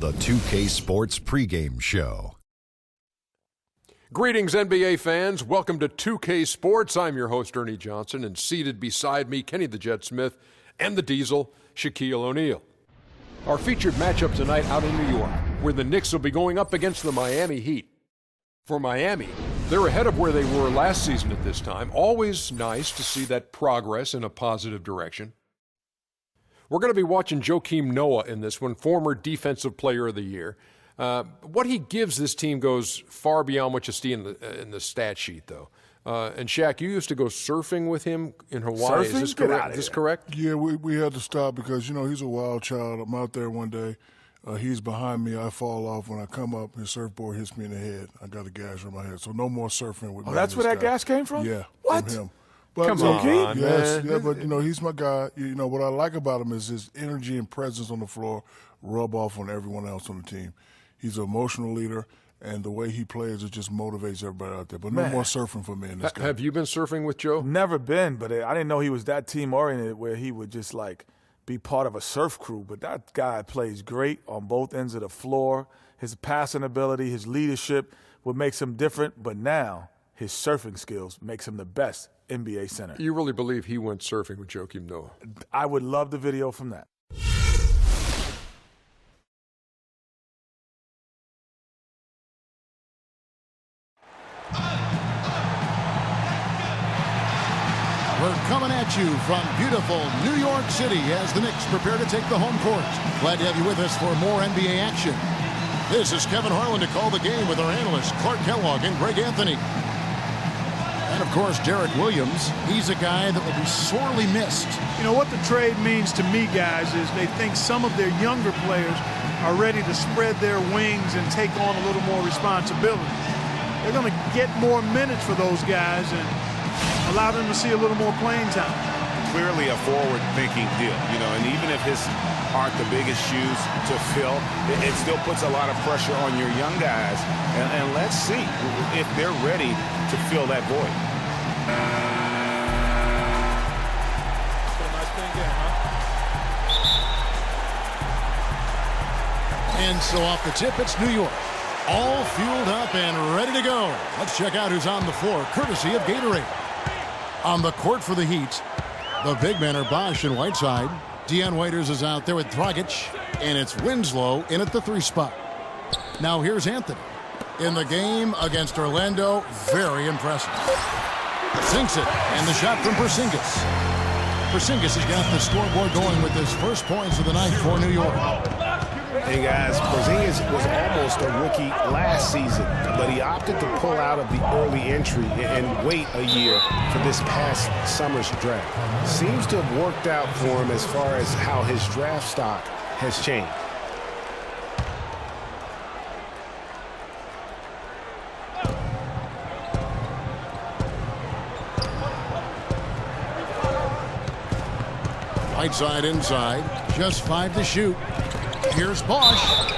The 2K Sports Pregame Show. Greetings, NBA fans. Welcome to 2K Sports. I'm your host, Ernie Johnson, and seated beside me, Kenny the Jet Smith and the Diesel, Shaquille O'Neal. Our featured matchup tonight out in New York, where the Knicks will be going up against the Miami Heat. For Miami, they're ahead of where they were last season at this time. Always nice to see that progress in a positive direction. We're going to be watching Joakim Noah in this one, former Defensive Player of the Year. What he gives this team goes far beyond what you see in the stat sheet, though. And Shaq, you used to go surfing with him in Hawaii. Surfing? Is this correct? Is this correct? Yeah, we had to stop because, you know, he's a wild child. I'm out there one day. He's behind me. I fall off. When I come up, his surfboard hits me in the head. I got a gash on my head. So no more surfing with me. Oh, that's where that gas came from? Yeah. What? From him. But, Come on, yes, man. yeah, but, you know, he's my guy. You know, what I like about him is his energy and presence on the floor rub off on everyone else on the team. He's an emotional leader, and the way he plays, it just motivates everybody out there. But no more surfing for me in this game. Have you been surfing with Joe? Never been, but I didn't know he was that team-oriented where he would just, like, be part of a surf crew. But that guy plays great on both ends of the floor. His passing ability, his leadership, what makes him different. But now his surfing skills makes him the best NBA center. You really believe he went surfing with Joakim Noah? I would love the video from that. We're coming at you from beautiful New York City as the Knicks prepare to take the home court. Glad to have you with us for more NBA action. This is Kevin Harlan to call the game with our analysts Clark Kellogg and Greg Anthony. And, of course, Derek Williams. He's a guy that will be sorely missed. You know, what the trade means to me, guys, is they think some of their younger players are ready to spread their wings and take on a little more responsibility. They're going to get more minutes for those guys and allow them to see a little more playing time. Clearly a forward-thinking deal, you know, and even if his aren't the biggest shoes to fill, it still puts a lot of pressure on your young guys. And let's see if they're ready to fill that void. And so off the tip, it's New York. All fueled up and ready to go. Let's check out who's on the floor, courtesy of Gatorade. On the court for the Heat, the big men are Bosh and Whiteside. Dion Waiters is out there with Dragic, and it's Winslow in at the 3 spot. Now here's Anthony. In the game against Orlando, very impressive. Sinks it, and the shot from Porzingis. Porzingis has got the scoreboard going with his first points of the night for New York. Hey guys, Porzingis was almost a rookie last season, but he opted to pull out of the early entry and wait a year for this past summer's draft. Seems to have worked out for him as far as how his draft stock has changed. Whiteside inside, just 5 to shoot. Here's Bosh,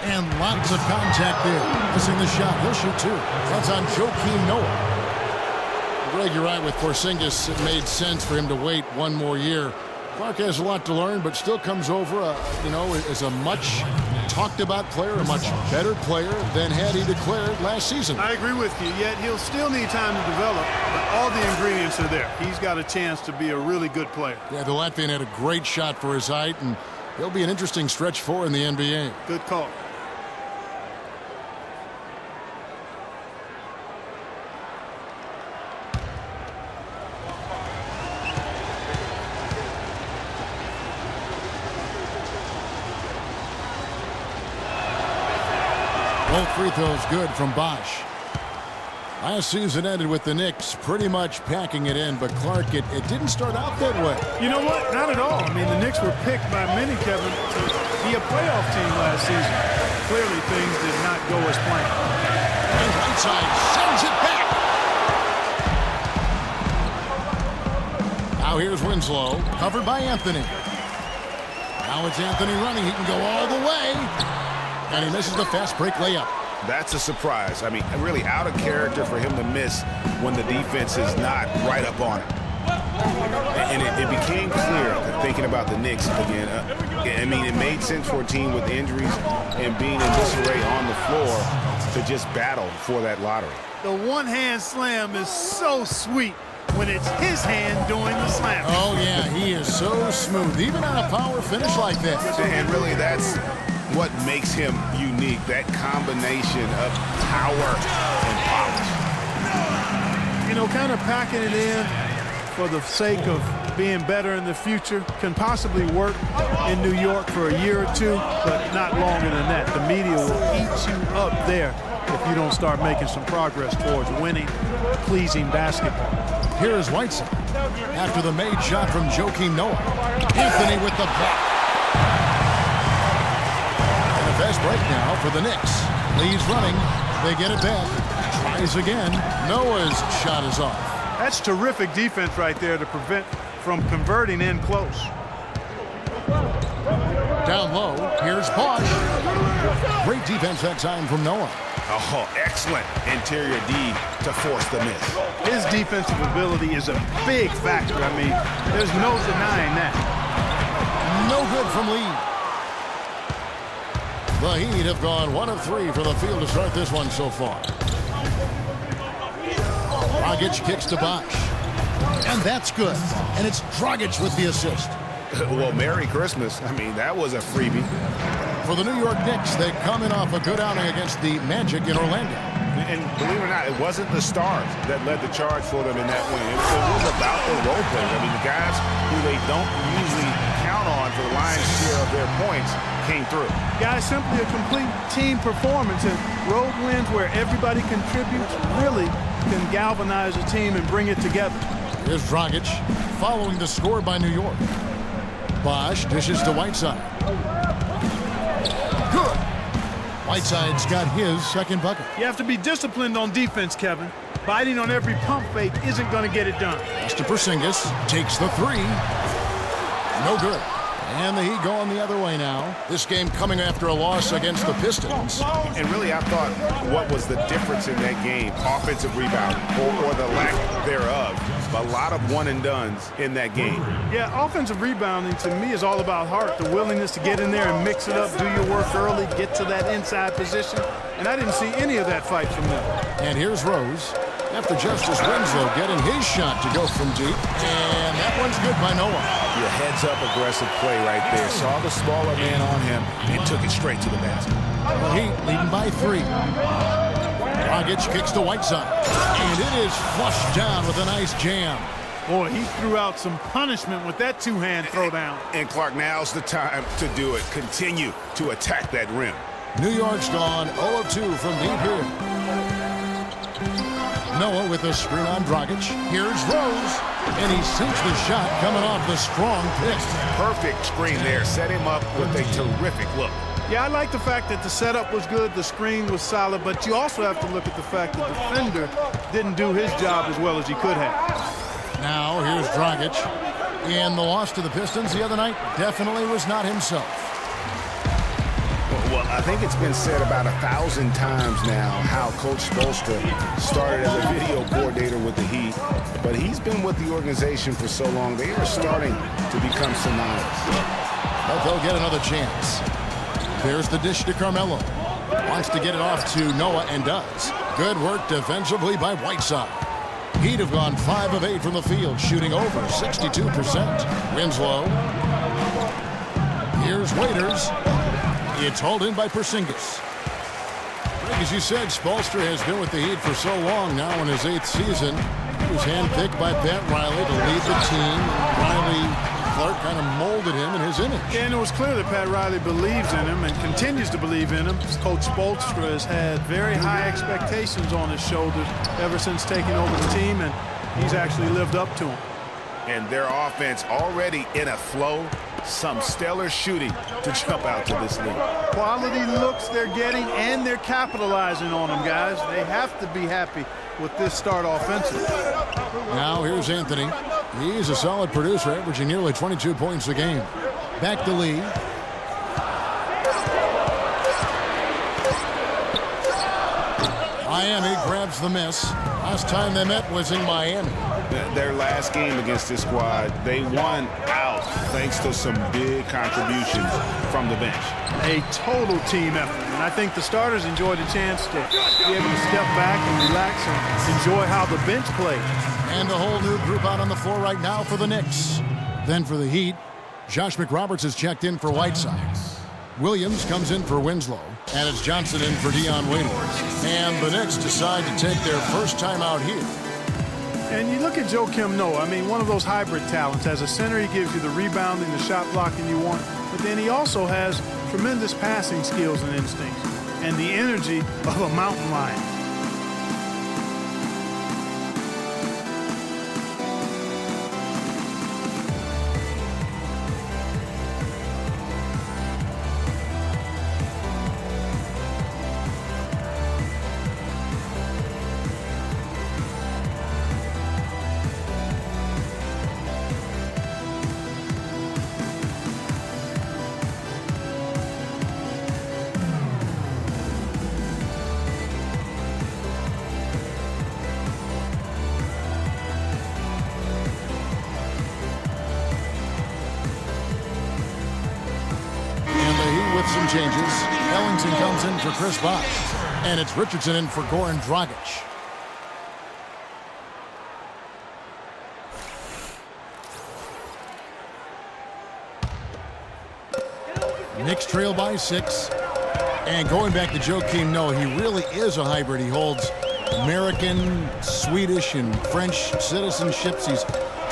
and lots of contact there. Missing the shot, he'll shoot 2. That's on Joakim Noah. Greg, you're right with Porzingis. It made sense for him to wait one more year. Clark has a lot to learn, but still comes over, you know, as a much talked about player, a much better player than had he declared last season. I agree with you, yet he'll still need time to develop, but all the ingredients are there. He's got a chance to be a really good player. Yeah, the Latvian had a great shot for his height, and he'll be an interesting stretch for in the NBA. Good call. Both free throws good from Bosh. Last season ended with the Knicks pretty much packing it in, but Clark, it didn't start out that way. You know what? Not at all. I mean, the Knicks were picked by many, Kevin, to be a playoff team last season. Clearly, things did not go as planned. And Whiteside sends it back. Now here's Winslow, covered by Anthony. Now it's Anthony running. He can go all the way. And he misses the fast break layup. That's a surprise. I mean, really out of character for him to miss when the defense is not right up on it. And it became clear, thinking about the Knicks again, I mean, it made sense for a team with injuries and being in disarray on the floor to just battle for that lottery. The one-hand slam is so sweet when it's his hand doing the slam. Oh, yeah, he is so smooth, even on a power finish like this. And really, that's what makes him unique, that combination of power and polish. You know, kind of packing it in for the sake of being better in the future can possibly work in New York for a year or two, but not longer than that. The media will eat you up there if you don't start making some progress towards winning, pleasing basketball. Here is Whiteside after the made shot from Joakim Noah. Anthony with the block. And a fast break now for the Knicks. Leaves running. They get it back. Tries again. Noah's shot is off. That's terrific defense right there to prevent from converting in close. Down low, here's Bosch. Great defense that time from Noah. Oh, excellent interior D to force the miss. His defensive ability is a big factor. I mean, there's no denying that. No good from Lee. The Heat have gone 1 of 3 for the field to start this one so far. Dragic kicks to Bosch. And that's good. And it's Dragic with the assist. Well, Merry Christmas. I mean, that was a freebie. For the New York Knicks, they come in off a good outing against the Magic in Orlando. And believe it or not, it wasn't the stars that led the charge for them in that win. It was about the role players. I mean, the guys who they don't usually count on for the lion's share of their points came through. Guys, simply a complete team performance, and road wins where everybody contributes really can galvanize a team and bring it together. Here's Dragic following the score by New York. Bosch dishes to Whiteside. Good. Whiteside's got his second bucket. You have to be disciplined on defense, Kevin. Biting on every pump fake isn't going to get it done. Pass to Porzingis. Takes the three. No good. And the Heat going the other way now. This game coming after a loss against the Pistons. And really, I thought what was the difference in that game? Offensive rebound or the lack thereof. A lot of one-and-dones in that game. Yeah, offensive rebounding to me is all about heart. The willingness to get in there and mix it up, do your work early, get to that inside position. And I didn't see any of that fight from them. And here's Rose. After Justice Winslow getting his shot to go from deep. And that one's good by Noah. Your heads-up aggressive play right there. Saw the smaller man on him and took it straight to the basket. The Heat leading by 3. Dragic kicks to Whiteside. And it is flushed down with a nice jam. Boy, he threw out some punishment with that two-hand throwdown. And Clark, now's the time to do it. Continue to attack that rim. New York's gone 0 of 2 from deep here. Noah with a screen on Dragic. Here's Rose. And he sinks the shot coming off the strong pick. Perfect screen there. Set him up with a terrific look. Yeah, I like the fact that the setup was good, the screen was solid, but you also have to look at the fact the defender didn't do his job as well as he could have. Now here's Dragic. And the loss to the Pistons the other night definitely was not himself. Well, I think it's been said about 1,000 times now how Coach Spoelstra started as a video coordinator with the Heat, but he's been with the organization for so long, they are starting to become synonymous. But they'll get another chance. There's the dish to Carmelo. Wants to get it off to Noah and does. Good work defensively by Whiteside. Heat have gone 5 of 8 from the field, shooting over 62%. Winslow. Here's Waiters. It's hauled in by Porzingis. As you said, Spoelstra has been with the Heat for so long now in his 8th season. He was handpicked by Pat Riley to lead the team. Riley Clark kind of molded him in his image. Yeah, and it was clear that Pat Riley believes in him and continues to believe in him. Coach Spoelstra has had very high expectations on his shoulders ever since taking over the team, and he's actually lived up to them. And their offense already in a flow. Some stellar shooting to jump out to this league. Quality looks they're getting, and they're capitalizing on them, guys. They have to be happy with this start offensively. Now here's Anthony. He's a solid producer, averaging nearly 22 points a game. Back to Lee. Miami grabs the miss. Last time they met was in Miami. Their last game against this squad, they won out thanks to some big contributions from the bench. A total team effort. And I think the starters enjoyed the chance to be able to step back and relax and enjoy how the bench played. And a whole new group out on the floor right now for the Knicks. Then for the Heat, Josh McRoberts has checked in for Whiteside. Williams comes in for Winslow, and it's Johnson in for Dion Waiters. And the Knicks decide to take their first time out here. And you look at Joakim Noah, I mean, one of those hybrid talents. As a center, he gives you the rebounding, the shot blocking you want, but then he also has tremendous passing skills and instincts and the energy of a mountain lion. Some changes. Ellington comes in for Chris Bosh, and it's Richardson in for Goran Dragic. Knicks trail by 6, and going back to Joakim Noah, he really is a hybrid. He holds American, Swedish, and French citizenships. He's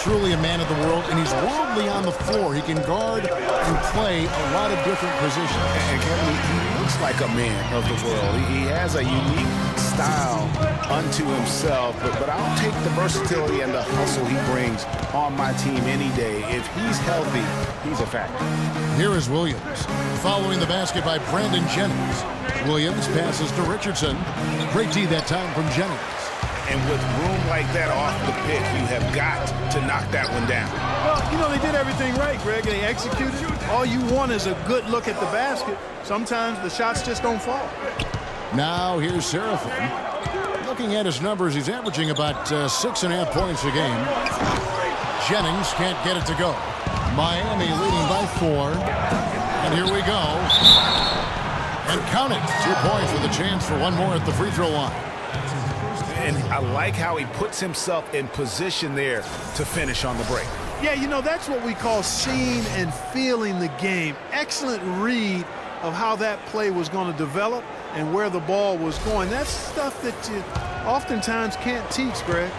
truly a man of the world, and he's worldly on the floor. He can guard and play a lot of different positions. And Kevin, he looks like a man of the world. He has a unique style unto himself, but I'll take the versatility and the hustle he brings on my team any day. If he's healthy, he's a factor. Here is Williams, following the basket by Brandon Jennings. Williams passes to Richardson. Great D that time from Jennings. And with room like that off the pick, you have got to knock that one down. Well, you know, they did everything right, Greg. They executed. All you want is a good look at the basket. Sometimes the shots just don't fall. Now here's Serafin. Looking at his numbers, he's averaging about 6.5 points a game. Jennings can't get it to go. Miami leading by 4. And here we go. And count it. 2 points with a chance for one more at the free throw line. And I like how he puts himself in position there to finish on the break. Yeah, you know, that's what we call seeing and feeling the game. Excellent read of how that play was going to develop and where the ball was going. That's stuff that you oftentimes can't teach, Greg.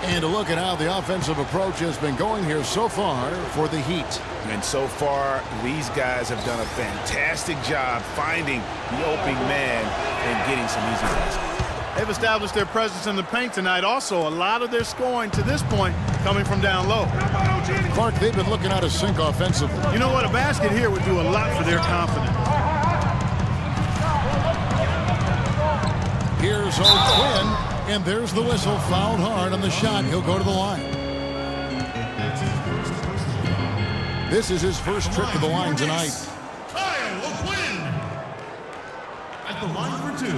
And to look at how the offensive approach has been going here so far for the Heat. And so far, these guys have done a fantastic job finding the opening man and getting some easy baskets. They've established their presence in the paint tonight. Also, a lot of their scoring to this point coming from down low. Clark, they've been looking out of sync offensively. You know what? A basket here would do a lot for their confidence. Here's O'Quinn, and there's the whistle. Fouled hard on the shot. He'll go to the line. This is his first trip to the line tonight. Kyle O'Quinn at the line for 2.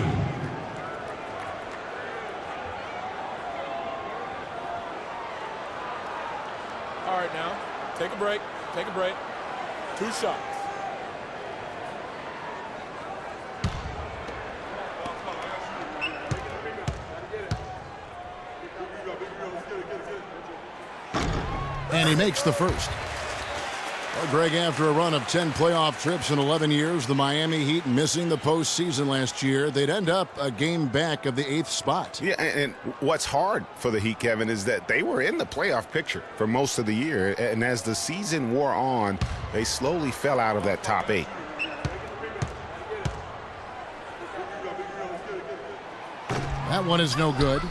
All right, now, take a break. Take a break. 2 shots. And he makes the first. Well, Greg, after a run of 10 playoff trips in 11 years, the Miami Heat missing the postseason last year, they'd end up a game back of the 8th spot. Yeah, and what's hard for the Heat, Kevin, is that they were in the playoff picture for most of the year, and as the season wore on, they slowly fell out of that top 8. That one is no good.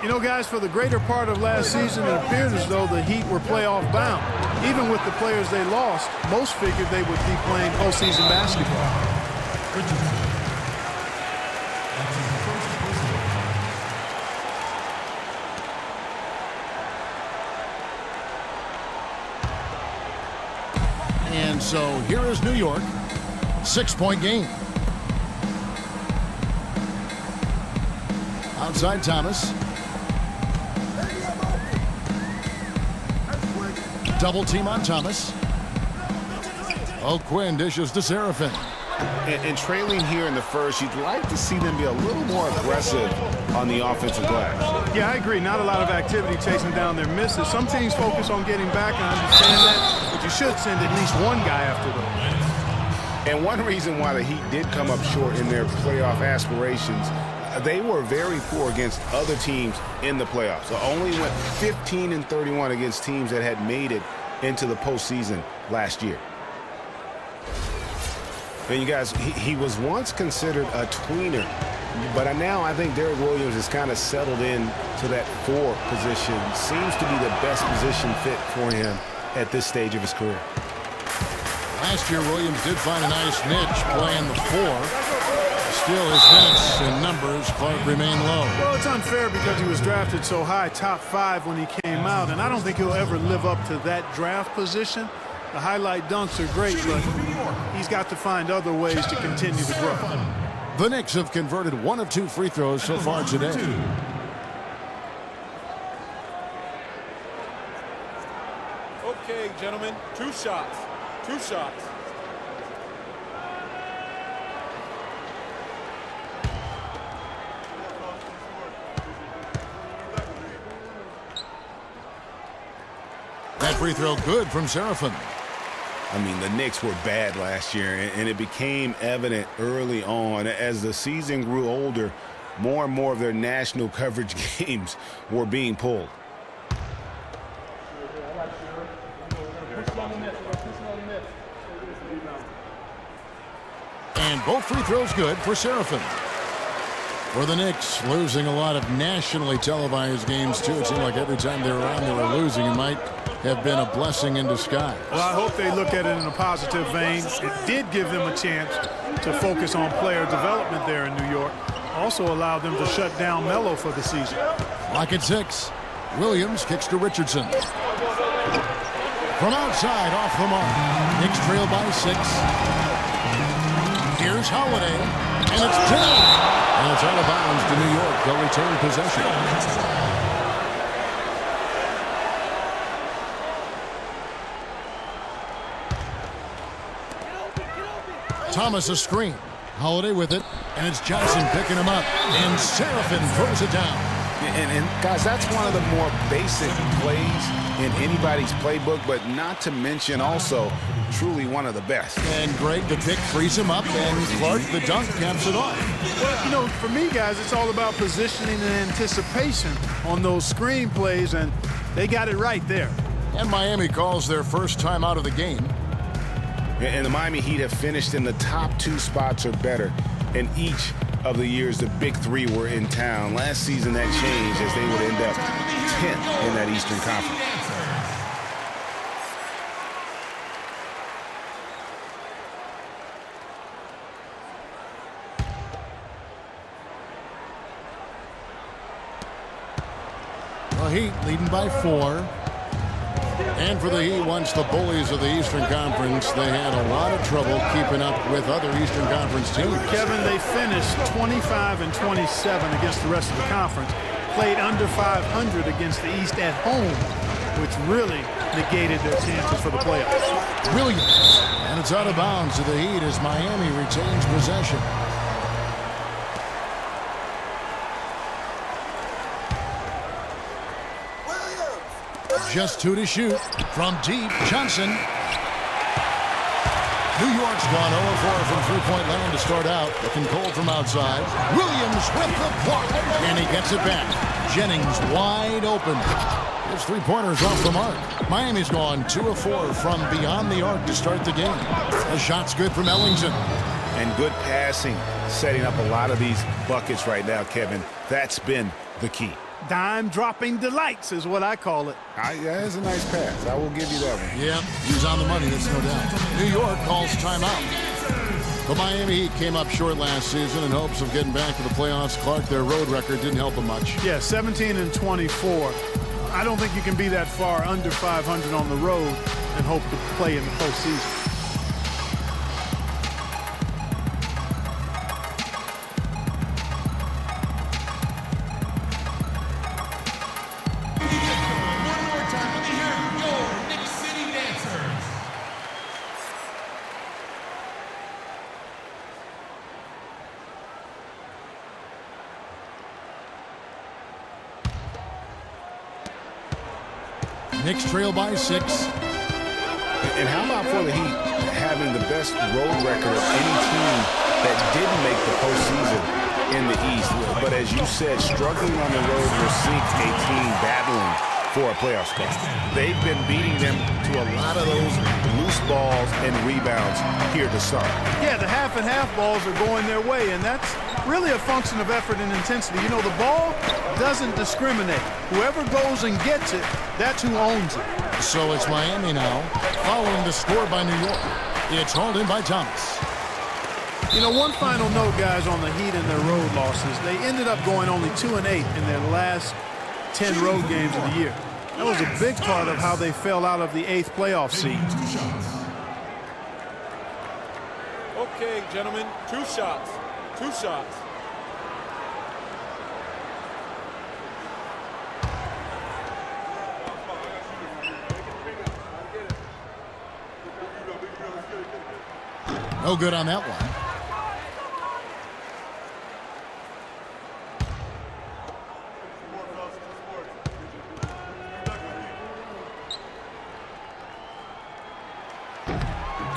You know, guys, for the greater part of last season, it appeared as though the Heat were playoff bound. Even with the players they lost, most figured they would be playing postseason basketball. And so here is New York. 6-point game. Outside Thomas. Double team on Thomas. O'Quinn dishes to Seraphin. And trailing here in the first, you'd like to see them be a little more aggressive on the offensive glass. Yeah, I agree. Not a lot of activity chasing down their misses. Some teams focus on getting back, and I understand that, but you should send at least one guy after those. And one reason why the Heat did come up short in their playoff aspirations, they were very poor against other teams in the playoffs. So only went 15-31 against teams that had made it into the postseason last year. And you guys, he was once considered a tweener, but now I think Derrick Williams has kind of settled in to that 4 position. Seems to be the best position fit for him at this stage of his career. Last year, Williams did find a nice niche playing the 4. Still, his minutes and numbers, Clark, remain low. Well, it's unfair because he was drafted so high, top 5 when he came out, and I don't think he'll ever live up to that draft position. The highlight dunks are great, but he's got to find other ways to continue to grow. The Knicks have converted 1 of 2 free throws so far today. Okay, gentlemen, 2 shots. 2 shots. That free throw good from Seraphin. I mean, the Knicks were bad last year, and it became evident early on. As the season grew older, more and more of their national coverage games were being pulled. And both free throws good for Seraphin. For the Knicks, losing a lot of nationally televised games, too. It seemed like every time they were on, they were losing. It might have been a blessing in disguise. Well, I hope they look at it in a positive vein. It did give them a chance to focus on player development there in New York. Also allowed them to shut down Melo for the season. Lock at 6. Williams kicks to Richardson. From outside, off the mark. Knicks trail by 6. Here's Holiday, and it's 10. And it's out of bounds to New York. They'll return possession. Thomas a screen. Holiday with it, and it's Johnson picking him up, and Seraphin throws it down. And guys, that's one of the more basic plays in anybody's playbook, but not to mention also truly one of the best. And Greg, the pick frees him up, and Clark, the dunk, caps it off. Well, you know, for me, guys, it's all about positioning and anticipation on those screen plays, and they got it right there. And Miami calls their first time out of the game. And the Miami Heat have finished in the top 2 spots or better in each of the years the big 3 were in town. Last season that changed as they would end up 10th in that Eastern Conference. The Heat leading by 4. And for the Heat, once the bullies of the Eastern Conference, they had a lot of trouble keeping up with other Eastern Conference teams. Kevin, they finished 25-27 against the rest of the conference. Played under 500 against the East at home, which really negated their chances for the playoffs. Williams, and it's out of bounds to the Heat as Miami retains possession. Just 2 to shoot. From deep, Johnson. New York's gone 0-4 from three-point land to start out. Looking cold from outside. Williams with the block. And he gets it back. Jennings wide open. His three-pointer's off the mark. Miami's gone 2 of 4 from beyond the arc to start the game. The shot's good from Ellington. And good passing, setting up a lot of these buckets right now, Kevin. That's been the key. Dime-dropping delights is what I call it. That's a nice pass. I will give you that one. Yeah, he's on the money, that's no doubt. New York calls timeout. The Miami Heat came up short last season in hopes of getting back to the playoffs. Clark, their road record didn't help them much. Yeah, 17-24. I don't think you can be that far under 500 on the road and hope to play in the postseason. Knicks trail by 6. And how about for the Heat having the best road record of any team that didn't make the postseason in the East? But as you said, struggling on the road will sink a team battling for a playoff spot. They've been beating them to a lot of those loose balls and rebounds here to start. Yeah, the half and half balls are going their way, and that's really a function of effort and intensity. You know, the ball doesn't discriminate. Whoever goes and gets it, that's who owns it. So it's Miami now, following the score by New York. It's hauled in by Thomas. You know, one final note, guys, on the Heat and their road losses. They ended up going only 2-8 in their last 10 road games of the year. That was a big part of how they fell out of the 8th playoff seed. Okay, gentlemen, 2 shots. 2 shots. No good on that one.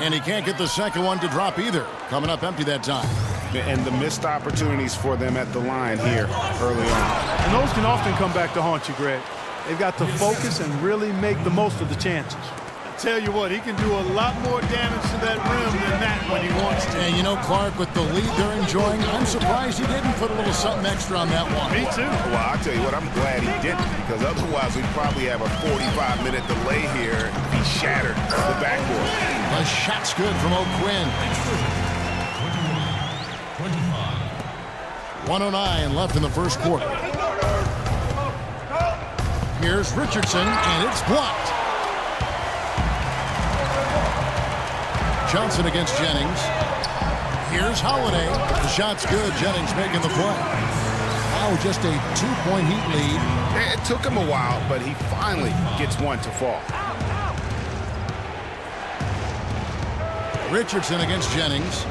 And he can't get the second one to drop either. Coming up empty that time. And the missed opportunities for them at the line here early on. And those can often come back to haunt you, Greg. They've got to focus and really make the most of the chances. I tell you what, he can do a lot more damage to that rim than that when he wants to. And you know, Clark, with the lead they're enjoying, I'm surprised he didn't put a little something extra on that one. Me too. Well, I'll tell you what, I'm glad he didn't, because otherwise we'd probably have a 45-minute delay here. He shattered the backboard. The shot's good from O'Quinn. 1:09 left in the first quarter. Here's Richardson, and it's blocked. Johnson against Jennings. Here's Holiday. The shot's good. Jennings making the play. Now just a 2-point Heat lead. It took him a while, but he finally gets one to fall. Richardson against Jennings.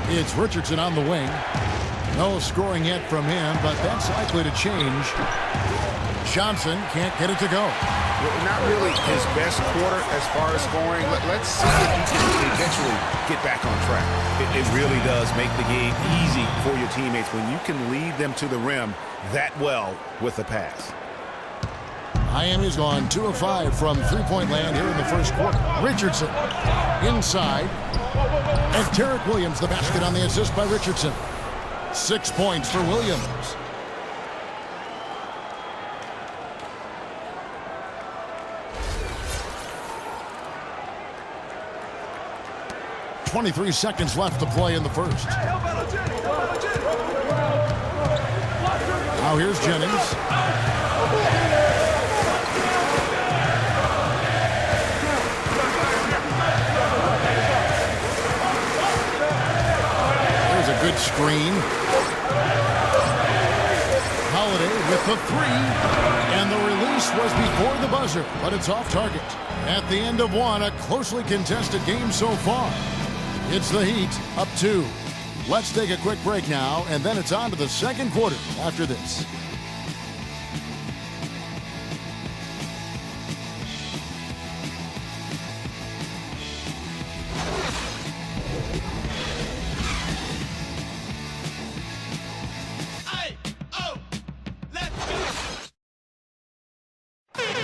It's Richardson on the wing. No scoring yet from him, but that's likely to change. Johnson can't get it to go. Not really his best quarter as far as scoring. Let's see if he can eventually get back on track. It really does make the game easy for your teammates when you can lead them to the rim that well with a pass. Miami's gone 2 of 5 from three-point land here in the first quarter. Richardson inside. And Tarek Williams, the basket on the assist by Richardson. 6 points for Williams. .23 seconds left to play in the first. Now here's Jennings. There's a good screen. Holiday with the 3. And the release was before the buzzer, but it's off target. At the end of one, a closely contested game so far. It's the Heat, up 2. Let's take a quick break now, and then it's on to the second quarter after this.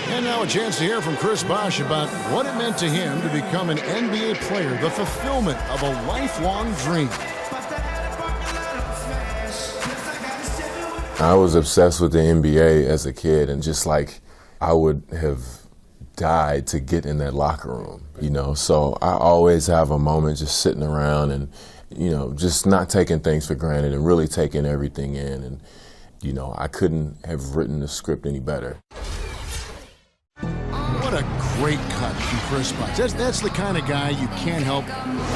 And now a chance to hear from Chris Bosh about what it meant to him to become an NBA player, the fulfillment of a lifelong dream. I was obsessed with the NBA as a kid, and just like I would have died to get in that locker room, you know. So I always have a moment just sitting around and, you know, just not taking things for granted and really taking everything in. And, you know, I couldn't have written the script any better. What a great cut from Chris Bosh. That's the kind of guy you can't help,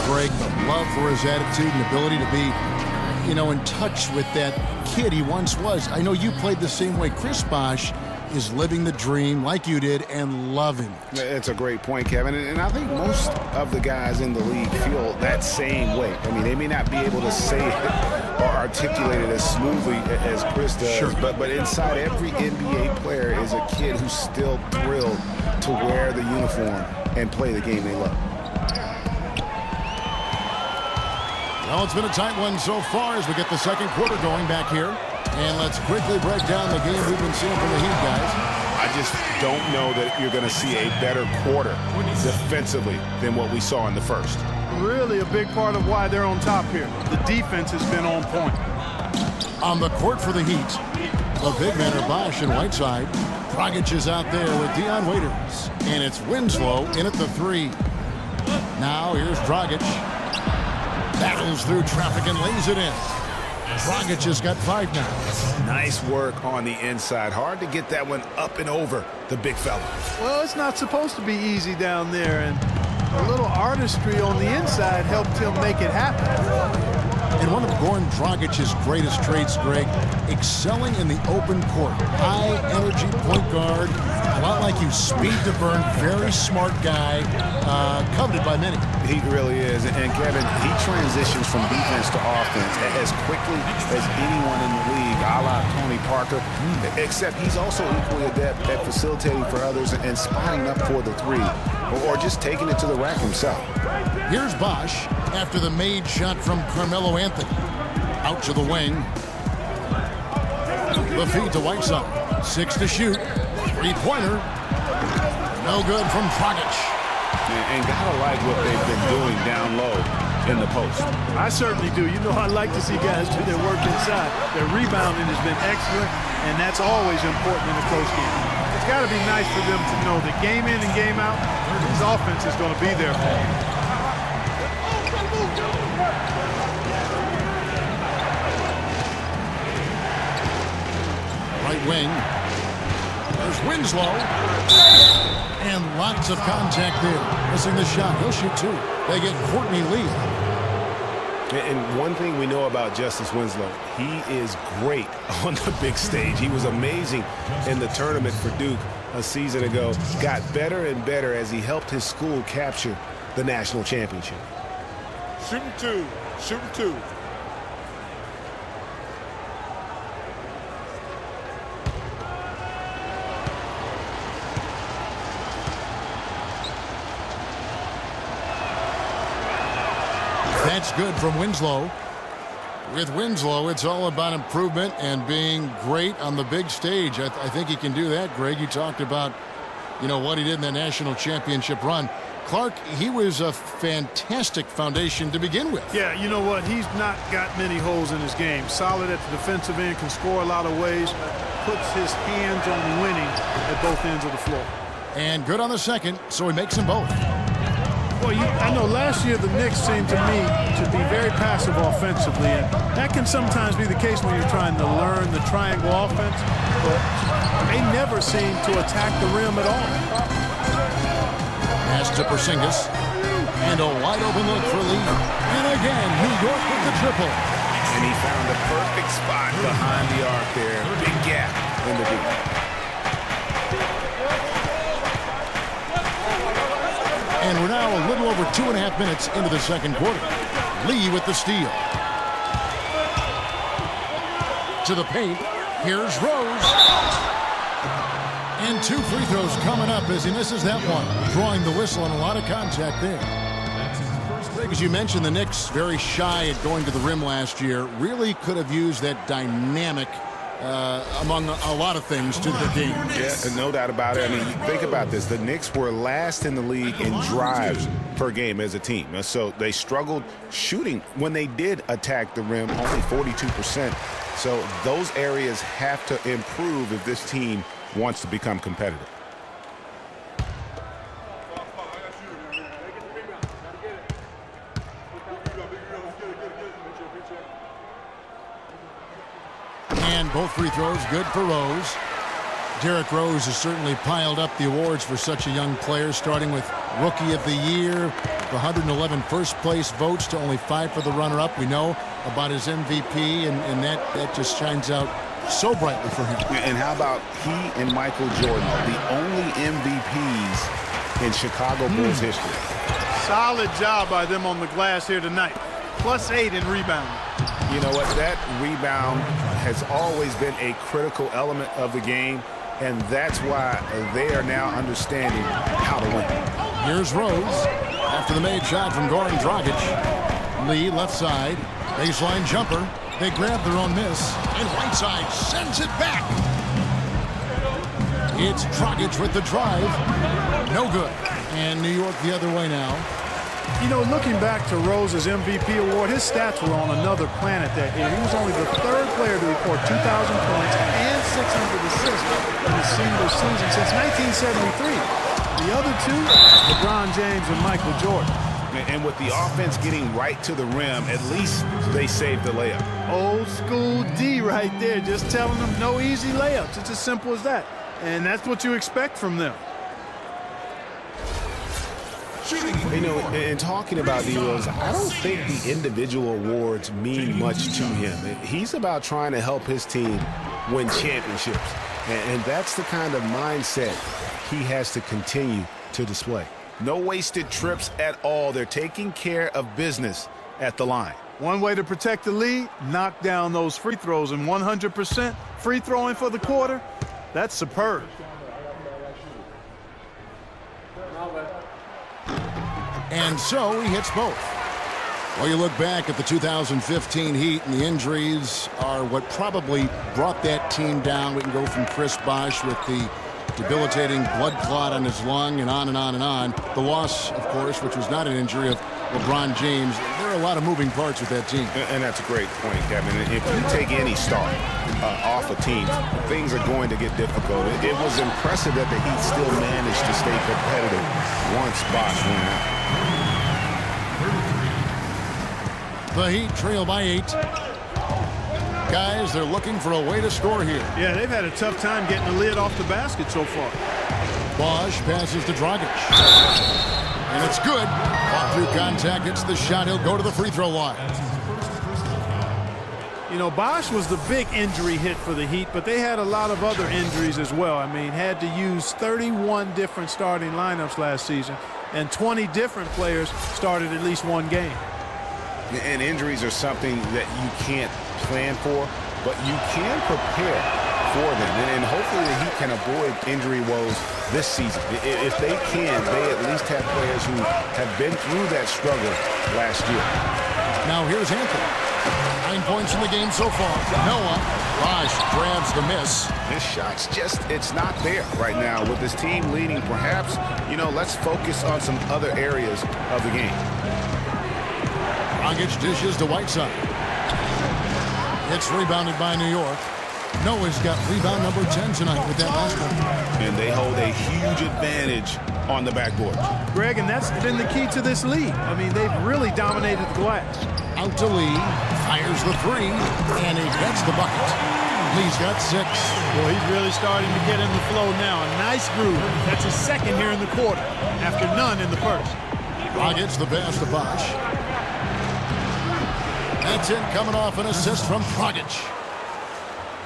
Greg, the love for his attitude and ability to be, you know, in touch with that kid he once was. I know you played the same way. Chris Bosh is living the dream like you did and loving it. It's a great point, Kevin. And I think most of the guys in the league feel that same way. I mean, they may not be able to say it or articulate it as smoothly as Chris does, sure. but inside every NBA player is a kid who's still thrilled to wear the uniform and play the game they love. Well, it's been a tight one so far as we get the second quarter going back here. And let's quickly break down the game we've been seeing from the Heat, guys. I just don't know that you're going to see a better quarter defensively than what we saw in the first. Really a big part of why they're on top here. The defense has been on point. On the court for the Heat, the big men are Bosh and Whiteside. Dragic is out there with Dion Waiters. And it's Winslow in at the 3. Now here's Dragic. Battles through traffic and lays it in. Dragic has got 5 now. Nice work on the inside. Hard to get that one up and over the big fella. Well, it's not supposed to be easy down there, and a little artistry on the inside helped him make it happen. And one of Goran Dragic's greatest traits, Greg, excelling in the open court. High-energy point guard, a lot like you, speed to burn, very smart guy, coveted by many. He really is. And Kevin, he transitions from defense to offense as quickly as anyone in the league, a la Tony Parker, except he's also equally adept at facilitating for others and spotting up for the 3, or just taking it to the rack himself. Here's Bosh after the made shot from Carmelo Anthony. Out to the wing. The feed to Whiteside. 6 to shoot. 3-pointer. No good from Dragic. And gotta like what they've been doing down low in the post. I certainly do. You know, I like to see guys do their work inside. Their rebounding has been excellent, and that's always important in a close game. It's got to be nice for them to know that game in and game out, his offense is going to be there for them. Right wing. There's Winslow. And lots of contact there. Missing the shot. He'll shoot 2. They get Courtney Lee. And one thing we know about Justice Winslow, he is great on the big stage. He was amazing in the tournament for Duke a season ago. Got better and better as he helped his school capture the national championship. Shooting 2. Shooting 2. That's good from Winslow. With Winslow, it's all about improvement and being great on the big stage. I think he can do that, Greg. You talked about, what he did in the national championship run. Clark, he was a fantastic foundation to begin with. Yeah, you know what? He's not got many holes in his game. Solid at the defensive end, can score a lot of ways, puts his hands on winning at both ends of the floor. And good on the second, so he makes them both. Well, I know last year the Knicks seemed to me to be very passive offensively, and that can sometimes be the case when you're trying to learn the triangle offense, but they never seem to attack the rim at all. Pass to Porzingis, and a wide-open look for Lee. And again, New York with the triple. And he found the perfect spot behind the arc there. Big gap in the deep. And we're now a little over 2.5 minutes into the second quarter. Lee with the steal. To the paint. Here's Rose. And 2 free throws coming up as he misses that one. Drawing the whistle and a lot of contact there. As you mentioned, the Knicks very shy at going to the rim last year. Really could have used that dynamic among a lot of things to the game. Yeah, no doubt about it. I mean, think about this. The Knicks were last in the league in drives per game as a team. So they struggled shooting when they did attack the rim, only 42%. So those areas have to improve if this team wants to become competitive. And both free throws good for Rose. Derrick Rose has certainly piled up the awards for such a young player, starting with Rookie of the Year, the 111 first-place votes to only 5 for the runner-up. We know about his MVP, and that just shines out so brightly for him. And how about he and Michael Jordan, the only MVPs in Chicago Bulls history? Solid job by them on the glass here tonight. +8 in rebounding. You know what? That rebound has always been a critical element of the game, and that's why they are now understanding how to win. Here's Rose after the made shot from Goran Dragic. Lee left side, baseline jumper. They grab their own miss, and Whiteside sends it back. It's Dragic with the drive. No good. And New York the other way now. You know, looking back to Rose's MVP award, his stats were on another planet that year. He was only the third player to report 2,000 points and 600 assists in a single season since 1973. The other two, LeBron James and Michael Jordan. And with the offense getting right to the rim, at least they saved the layup. Old school D right there, just telling them no easy layups. It's as simple as that. And that's what you expect from them. You know, in talking about D-Rose, I don't think the individual awards mean much to him. He's about trying to help his team win championships. And that's the kind of mindset he has to continue to display. No wasted trips at all. They're taking care of business at the line. One way to protect the lead, knock down those free throws, and 100% free throwing for the quarter, that's superb. And so he hits both. Well, you look back at the 2015 Heat, and the injuries are what probably brought that team down. We can go from Chris Bosh with the debilitating blood clot on his lung and on and on and on. The loss, of course, which was not an injury, of LeBron James. There are a lot of moving parts with that team. And that's a great point, Kevin. If you take any star off a team, things are going to get difficult. It was impressive that the Heat still managed to stay competitive once Bosh went out. The Heat trail by 8. Guys, they're looking for a way to score here. Yeah, they've had a tough time getting the lid off the basket so far. Bosh passes to Dragic. And it's good. Fought through contact, hits the shot. He'll go to the free throw line. You know, Bosh was the big injury hit for the Heat, but they had a lot of other injuries as well. I mean, had to use 31 different starting lineups last season, and 20 different players started at least one game. And injuries are something that you can't plan for, but you can prepare for them. And hopefully the Heat can avoid injury woes this season. If they can, they at least have players who have been through that struggle last year. Now here's Anthony. 9 points in the game so far. Noah. Bosh grabs the miss. This shot's just, it's not there right now. With this team leading, perhaps, you know, let's focus on some other areas of the game. Dragic dishes to Whiteside. It's rebounded by New York. Noah's got rebound number 10 tonight with that last one. And they hold a huge advantage on the backboard. Greg, and that's been the key to this lead. I mean, they've really dominated the glass. Out to Lee, fires the three, and he gets the bucket. Lee's got 6. Well, he's really starting to get in the flow now. A nice groove. That's his second here in the quarter, after none in the first. Dragic the pass to Bosh. That's it, coming off an assist from Dragic.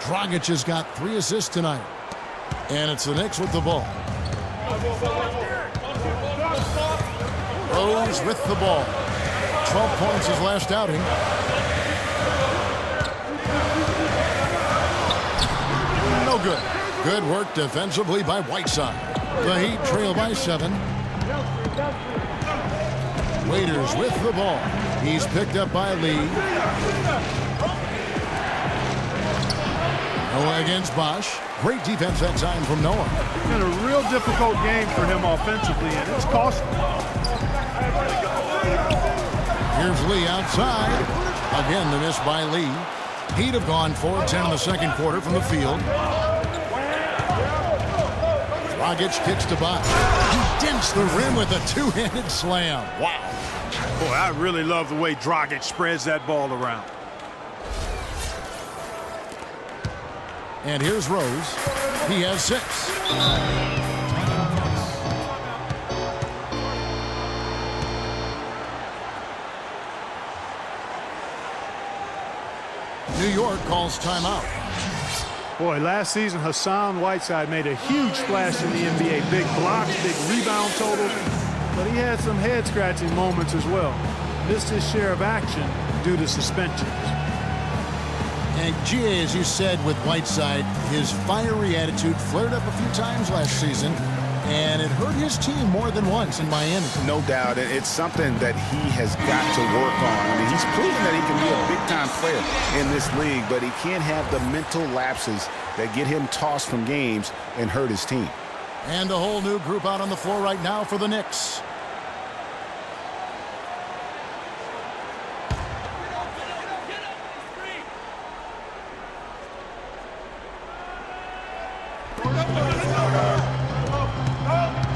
Dragic has got 3 assists tonight. And it's the Knicks with the ball. Rose with the ball. 12 points his last outing. No good. Good work defensively by Whiteside. The Heat trail by 7. Waiters with the ball. He's picked up by Lee. Noah against Bosh. Great defense that time from Noah. It's been a real difficult game for him offensively, and it's costly. Here's Lee outside. Again, the miss by Lee. He'd have gone 4-10 in the second quarter from the field. Dragic kicks to Bosh. He dents the rim with a two-handed slam. Wow. Boy, I really love the way Dragic spreads that ball around. And here's Rose. He has 6. New York calls timeout. Boy, last season, Hassan Whiteside made a huge splash in the NBA. Big blocks, big rebound totals, but he had some head-scratching moments as well. Missed his share of action due to suspensions. And GA, as you said with Whiteside, his fiery attitude flared up a few times last season, and it hurt his team more than once in Miami. No doubt. It's something that he has got to work on. I mean, he's proven that he can be a big-time player in this league, but he can't have the mental lapses that get him tossed from games and hurt his team. And a whole new group out on the floor right now for the Knicks.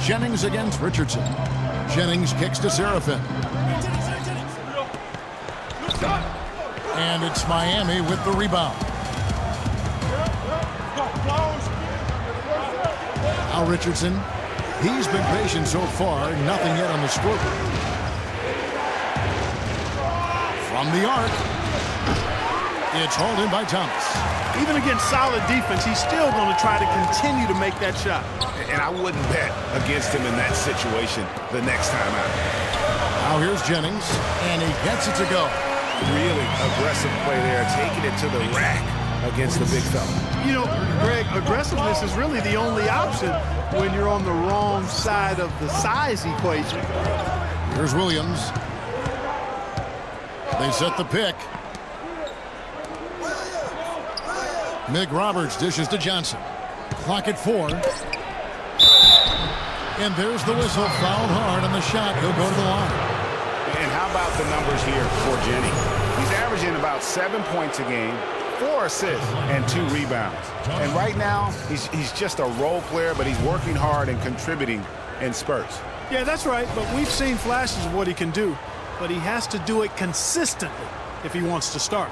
Jennings against Richardson. Jennings kicks to Seraphin. And it's Miami with the rebound. Now Richardson. He's been patient so far. Nothing yet on the scoreboard. From the arc. It's hauled in by Thomas. Even against solid defense, he's still going to try to continue to make that shot. And I wouldn't bet against him in that situation the next time out. Now here's Jennings, and he gets it to go. Really aggressive play there, taking it to the rack against the big fella. You know, Greg, aggressiveness is really the only option when you're on the wrong side of the size equation. Here's Williams. They set the pick. Mick Roberts dishes to Johnson. Clock at 4. And there's the whistle. Fouled hard on the shot. He'll go to the line. And how about the numbers here for Jenny? He's averaging about 7 points a game, 4 assists, and 2 rebounds. And right now, he's just a role player, but he's working hard and contributing in spurts. Yeah, that's right. But we've seen flashes of what he can do. But he has to do it consistently if he wants to start.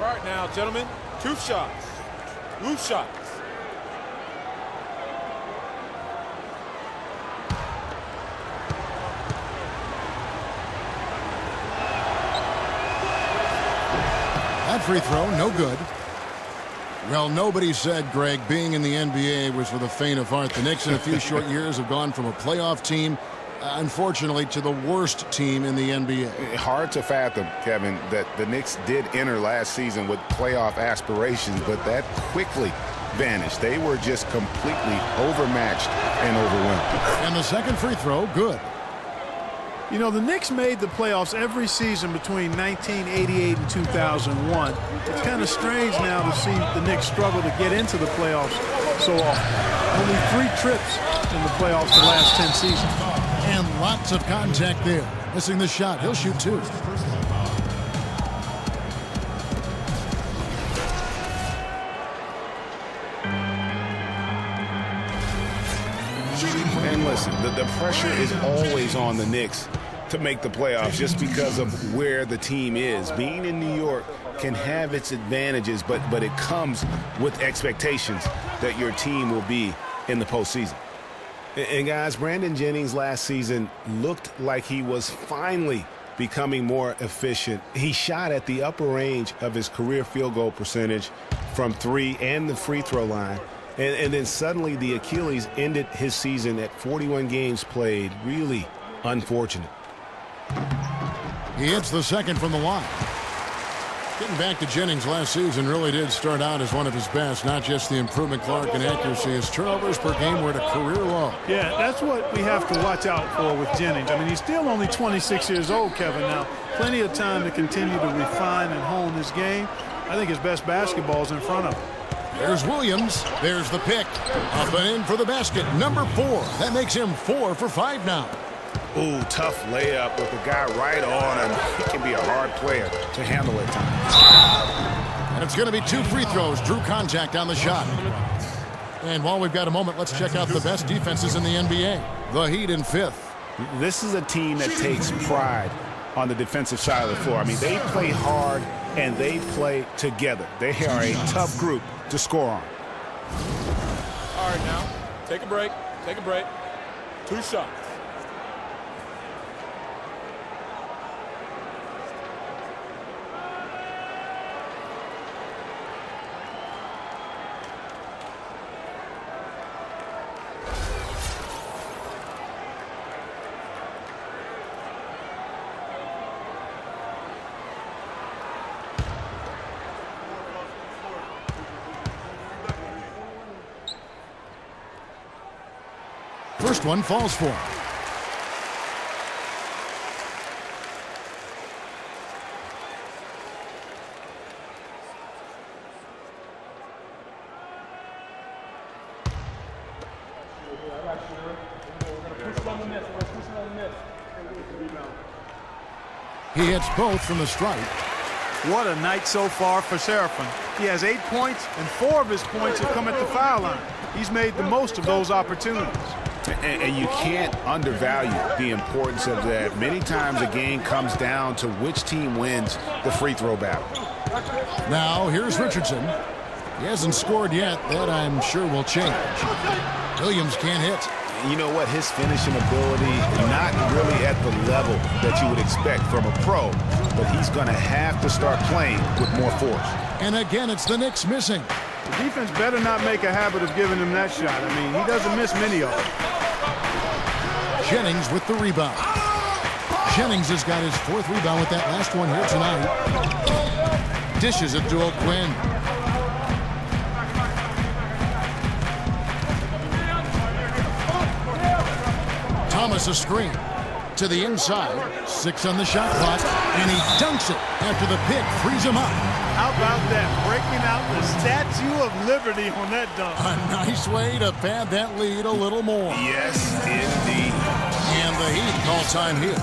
All right now, gentlemen, 2 shots. Roof shots. That free throw, no good. Well, nobody said, Greg, being in the NBA was for the faint of heart. The Knicks in a few short years have gone from a playoff team, unfortunately, to the worst team in the NBA. Hard to fathom, Kevin, that the Knicks did enter last season with playoff aspirations, but that quickly vanished. They were just completely overmatched and overwhelmed. And the second free throw, good. You know, the Knicks made the playoffs every season between 1988 and 2001. It's kind of strange now to see the Knicks struggle to get into the playoffs so often. Only 3 trips in the playoffs the last 10 seasons. And lots of contact there. Missing the shot. He'll shoot 2. And listen, the pressure is always on the Knicks to make the playoffs just because of where the team is. Being in New York can have its advantages, but it comes with expectations that your team will be in the postseason. And guys, Brandon Jennings last season looked like he was finally becoming more efficient. He shot at the upper range of his career field goal percentage from 3 and the free throw line. And then suddenly the Achilles ended his season at 41 games played. Really unfortunate. He hits the second from the line. Getting back to Jennings last season really did start out as one of his best. Not just the improvement, Clark, in accuracy. His turnovers per game were at a career low. Yeah, that's what we have to watch out for with Jennings. I mean, he's still only 26 years old, Kevin. Now, plenty of time to continue to refine and hone his game. I think his best basketball is in front of him. There's Williams. There's the pick. Up and in for the basket. Number 4. That makes him 4 for 5 now. Ooh, tough layup with the guy right on him. He can be a hard player to handle at times. And it's going to be 2 free throws. Drew contact on the shot. And while we've got a moment, let's check out the best defenses in the NBA. The Heat in 5th. This is a team that takes pride on the defensive side of the floor. I mean, they play hard and they play together. They are a tough group to score on. All right, now, take a break. Take a break. 2 shots. First one falls for him. He hits both from the stripe. What a night so far for Seraphin. He has 8 points, and 4 of his points have come at the foul line. He's made the most of those opportunities. And you can't undervalue the importance of that. Many times a game comes down to which team wins the free throw battle. Now here's Richardson. He hasn't scored yet. That I'm sure will change. Williams can't hit. You know what? His finishing ability, not really at the level that you would expect from a pro, but he's going to have to start playing with more force. And again, it's the Knicks missing. The defense better not make a habit of giving him that shot. I mean, he doesn't miss many of them. Jennings with the rebound. Jennings has got his 4th rebound with that last one here tonight. Dishes it to O'Quinn. Thomas a screen to the inside. 6 on the shot clock, and he dunks it after the pick frees him up. How about that? Breaking out the Statue of Liberty on that dunk. A nice way to pad that lead a little more. Yes, indeed. And the Heat call time here.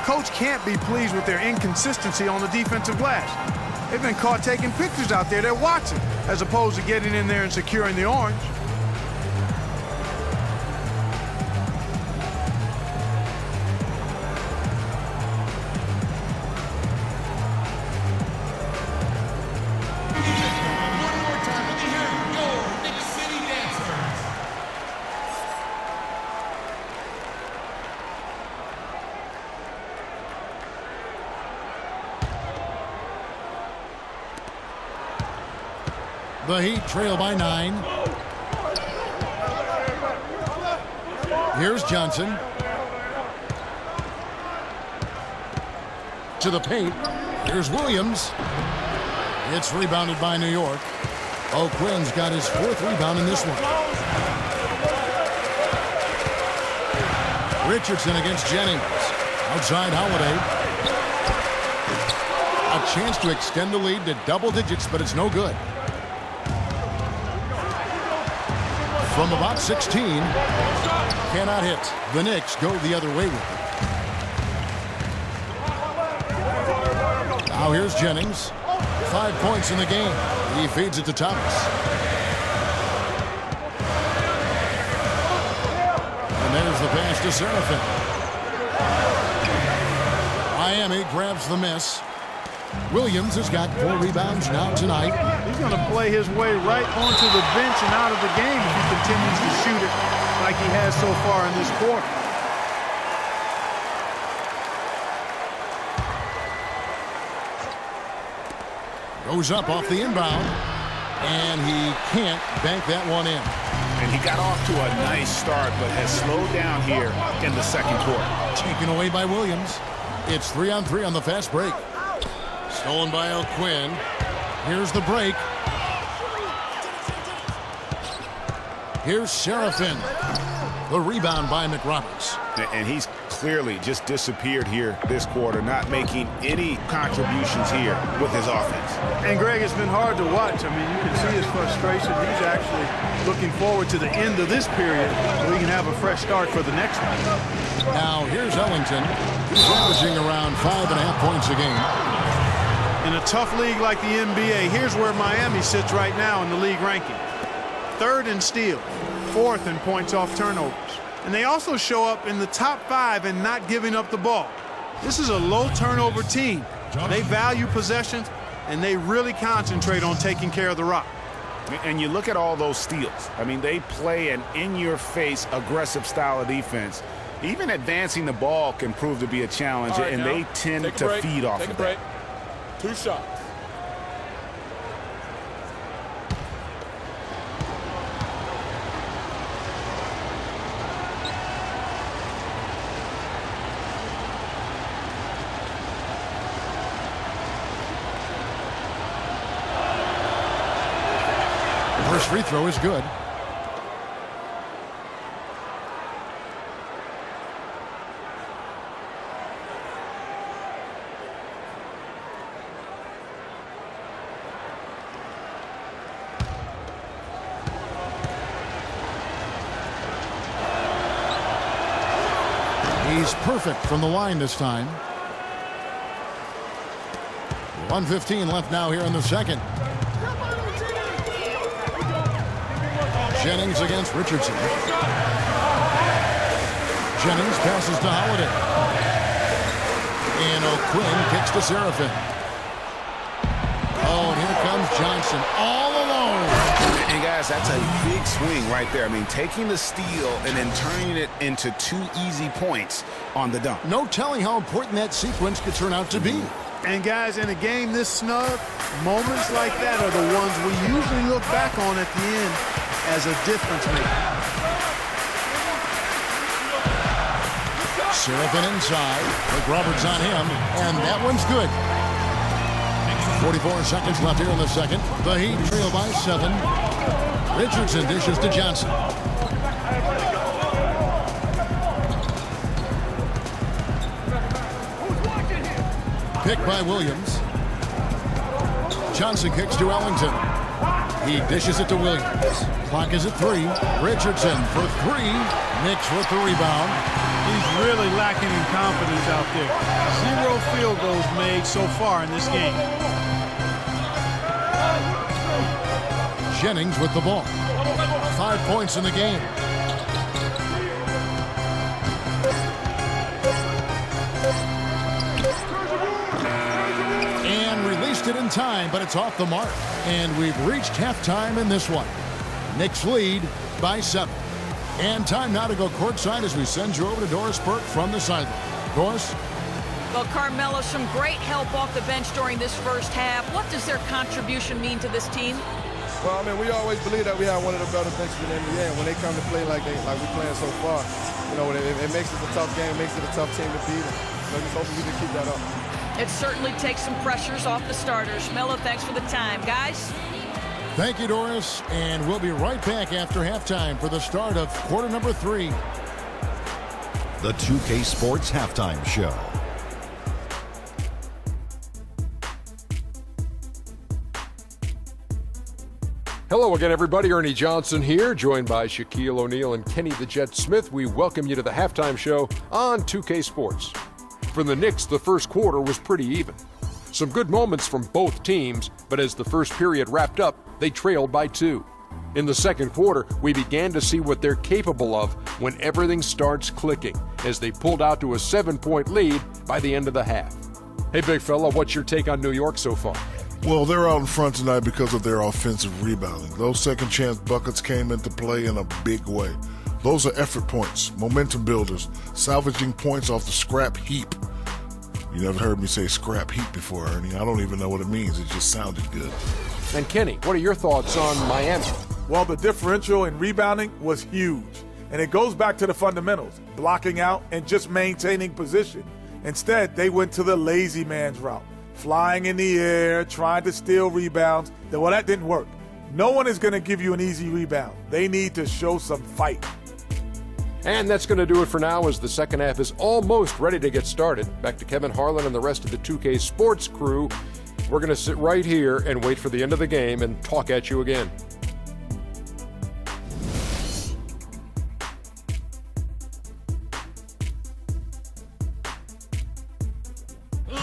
Coach can't be pleased with their inconsistency on the defensive glass. They've been caught taking pictures out there. They're watching, as opposed to getting in there and securing the orange. The Heat trail by 9. Here's Johnson. To the paint. Here's Williams. It's rebounded by New York. O'Quinn's got his 4th rebound in this one. Richardson against Jennings. Outside Holiday. A chance to extend the lead to double digits, but it's no good. From about 16, cannot hit. The Knicks go the other way with it. Now here's Jennings. 5 points in the game. He feeds it to Thomas. And there's the pass to Seraphin. Miami grabs the miss. Williams has got 4 rebounds now tonight. He's going to play his way right onto the bench and out of the game if he continues to shoot it like he has so far in this quarter. Goes up off the inbound, and he can't bank that one in. And he got off to a nice start, but has slowed down here in the second quarter. Taken away by Williams. It's 3-on-3 on the fast break. Stolen by O'Quinn. Here's the break. Here's Seraphin. The rebound by McRoberts. And he's clearly just disappeared here this quarter, not making any contributions here with his offense. And Greg, it's been hard to watch. I mean, you can see his frustration. He's actually looking forward to the end of this period so he can have a fresh start for the next one. Now here's Ellington. He's averaging around 5.5 points a game. In a tough league like the NBA, here's where Miami sits right now in the league ranking. 3rd in steals, 4th in points off turnovers, And they also show up in the top 5 and not giving up the ball. This is a low turnover team. They value possessions, and they really concentrate on taking care of the rock. And you look at all those steals. I mean, they play an in-your-face, aggressive style of defense. Even advancing the ball can prove to be a challenge, and they tend to feed off of that. 2 shots. First free throw is good. He's perfect from the line this time. 1:15 left now here in the second. Jennings against Richardson. Jennings passes to Holiday. And O'Quinn kicks to Seraphin. Oh, and here comes Johnson all alone. And guys, that's a big swing right there. I mean, taking the steal and then turning it into 2 easy points on the dunk. No telling how important that sequence could turn out to be. And guys, in a game this snug, moments like that are the ones we usually look back on at the end as a difference maker. Seraphin inside. McRoberts on him, and that one's good. 44 seconds left here in the second. The Heat trail by 7. Richardson dishes to Johnson. Pick by Williams. Johnson kicks to Ellington. He dishes it to Williams. Clock is at 3. Richardson for 3. Knicks with the rebound. He's really lacking in confidence out there. 0 field goals made so far in this game. Jennings with the ball. 5 points in the game. And released it in time, but it's off the mark. And we've reached halftime in this one. Knicks lead by 7. And time now to go courtside as we send you over to Doris Burke from the sideline. Doris? Well, Carmelo, some great help off the bench during this first half. What does their contribution mean to this team? Well, I mean, we always believe that we have one of the better benches in the NBA. And when they come to play like we're playing so far, you know, it makes it a tough game, makes it a tough team to beat. So just hoping we can keep that up. It certainly takes some pressures off the starters. Melo, thanks for the time. Guys? Thank you, Doris. And we'll be right back after halftime for the start of quarter number 3. The 2K Sports Halftime Show. Hello again, everybody. Ernie Johnson here, joined by Shaquille O'Neal and Kenny the Jet Smith. We welcome you to the halftime show on 2K Sports. For the Knicks, the first quarter was pretty even. Some good moments from both teams, but as the first period wrapped up, they trailed by 2. In the second quarter, we began to see what they're capable of when everything starts clicking, as they pulled out to a 7-point lead by the end of the half. Hey, big fella, what's your take on New York so far? Well, they're out in front tonight because of their offensive rebounding. Those second chance buckets came into play in a big way. Those are effort points, momentum builders, salvaging points off the scrap heap. You never heard me say scrap heap before, Ernie. I don't even know what it means. It just sounded good. And Kenny, what are your thoughts on Miami? Well, the differential in rebounding was huge. And it goes back to the fundamentals, blocking out and just maintaining position. Instead, they went to the lazy man's route, flying in the air, trying to steal rebounds. Well, that didn't work. No one is going to give you an easy rebound. They need to show some fight. And that's going to do it for now, as the second half is almost ready to get started. Back to Kevin Harlan and the rest of the 2K Sports crew. We're going to sit right here and wait for the end of the game and talk at you again. And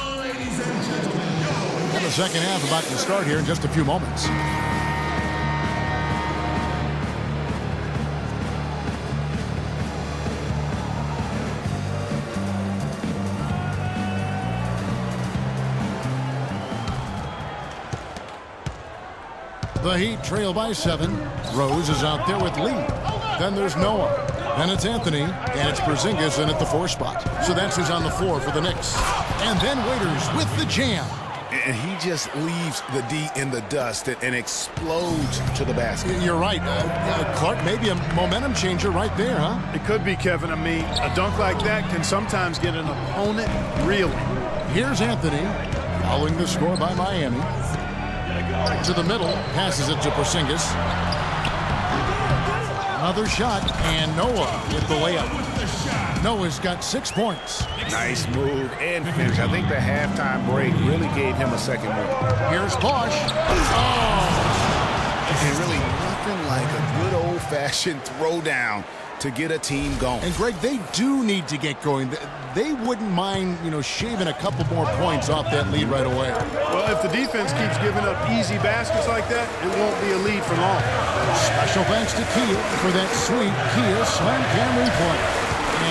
the second half about to start here in just a few moments. The Heat trail by 7. Rose is out there with Lee. Then there's Noah. Then it's Anthony. And it's Porzingis in at the 4 spot. So that's who's on the floor for the Knicks. And then Waiters with the jam. And he just leaves the D in the dust and explodes to the basket. You're right. Clark, maybe a momentum changer right there, huh? It could be, Kevin. I mean, a dunk like that can sometimes get an opponent reeling. Here's Anthony, following the score by Miami. To the middle, passes it to Porzingis. Another shot, and Noah with the layup. Noah's got 6 points. Nice move and finish. I think the halftime break really gave him a second move. Here's Bosch. Oh! And really nothing like a good old-fashioned throwdown to get a team going. And Greg, they do need to get going. They wouldn't mind, shaving a couple more points off that lead right away. Well, if the defense keeps giving up easy baskets like that, it won't be a lead for long. Special thanks to Kia for that sweet Kia Slam Cam replay.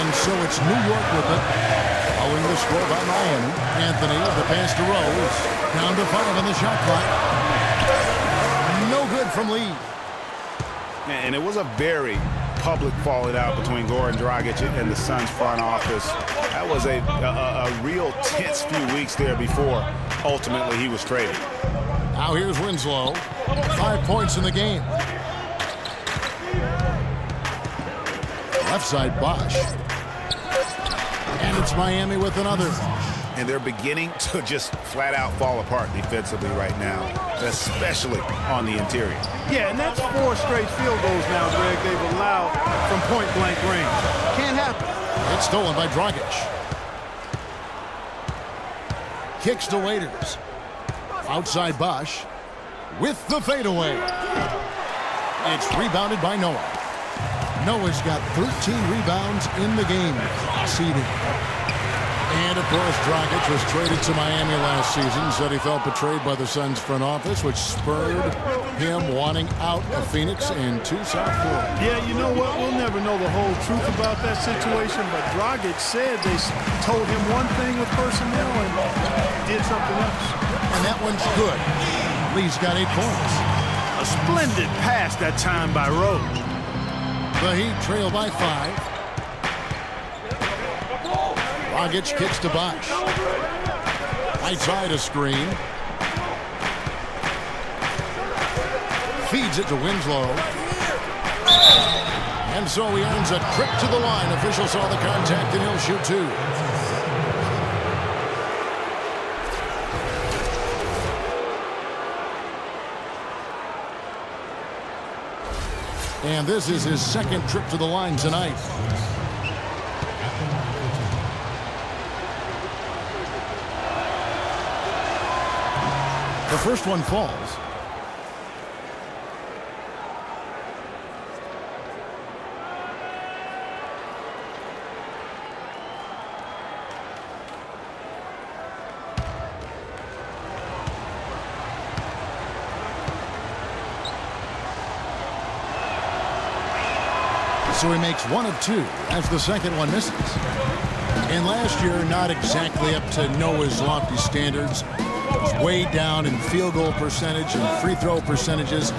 And so it's New York with it. Following the score by Miami. Anthony, the pass to Rose. Down to 5 on the shot clock. No good from Lee. And it was a very public falling out between Goran Dragic and the Suns front office. That was a real tense few weeks there before ultimately he was traded. Now here's Winslow. 5 points in the game. Left side, Bosch. And it's Miami with another. And they're beginning to just flat out fall apart defensively right now, especially on the interior. Yeah, and that's 4 straight field goals now, Greg, they've allowed from point-blank range. Can't happen. It's stolen by Dragic. Kicks to Waiters. Outside Bosch with the fadeaway. It's rebounded by Noah. Noah's got 13 rebounds in the game. Cross-seeding. And, of course, Dragic was traded to Miami last season. Said he felt betrayed by the Suns front office, which spurred him wanting out of Phoenix and to South Florida. Yeah, you know what? We'll never know the whole truth about that situation, but Dragic said they told him one thing with personnel and did something else. And that one's good. Lee's got 8 points. A splendid pass that time by Rose. The Heat trail by 5. Dragic kicks to Bosch. Right side a screen. Feeds it to Winslow. And so he earns a trip to the line. Official saw the contact and he'll shoot 2. And this is his 2nd trip to the line tonight. The first one falls. So he makes 1 of 2 as the second one misses. And last year, not exactly up to Noah's lofty standards. Was way down in field goal percentage and free throw percentages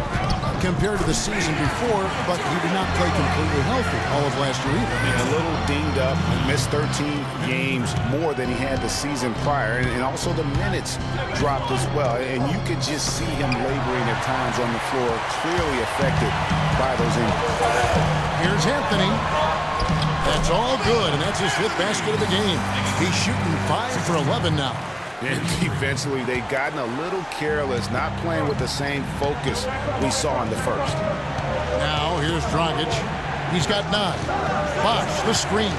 compared to the season before, but he did not play completely healthy all of last year either. Yeah, a little dinged up, missed 13 games more than he had the season prior, and also the minutes dropped as well. And you could just see him laboring at times on the floor, clearly affected by those injuries. Here's Anthony. That's all good, and that's his 5th basket of the game. He's shooting 5 for 11 now. And defensively, they've gotten a little careless, not playing with the same focus we saw in the first. Now, here's Dragic. He's got 9. Bosch, the screen.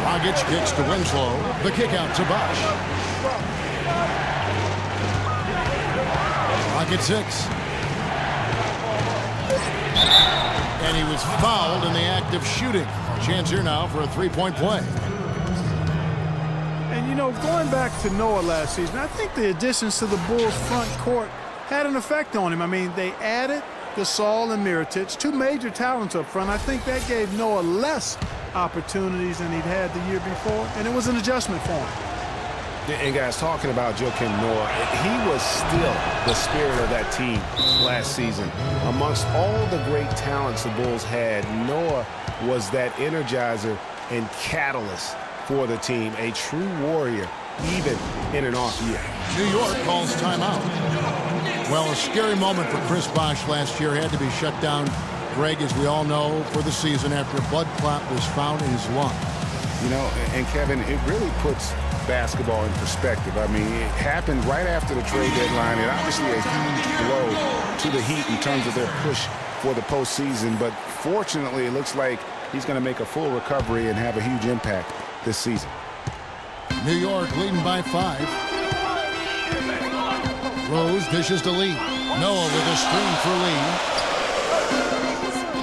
Dragic kicks to Winslow. The kick out to Bosch. Rocket 6. And he was fouled in the act of shooting. Chance here now for a 3-point play. And, going back to Noah last season, I think the additions to the Bulls front court had an effect on him. I mean, they added Gasol and Mirotic, 2 major talents up front. I think that gave Noah less opportunities than he'd had the year before, and it was an adjustment for him. And guys, talking about Joakim Noah, he was still the spirit of that team last season. Amongst all the great talents the Bulls had, Noah was that energizer and catalyst for the team, a true warrior, even in an off year. New York calls timeout. Well, a scary moment for Chris Bosh last year had to be shut down, Greg, as we all know, for the season after a blood clot was found in his lung. You know, and Kevin, it really puts basketball in perspective. I mean, it happened right after the trade deadline, and obviously a huge blow to the Heat in terms of their push for the postseason. But fortunately, it looks like he's going to make a full recovery and have a huge impact this season. New York leading by 5. Rose dishes to Lee. Noah with a screen for Lee.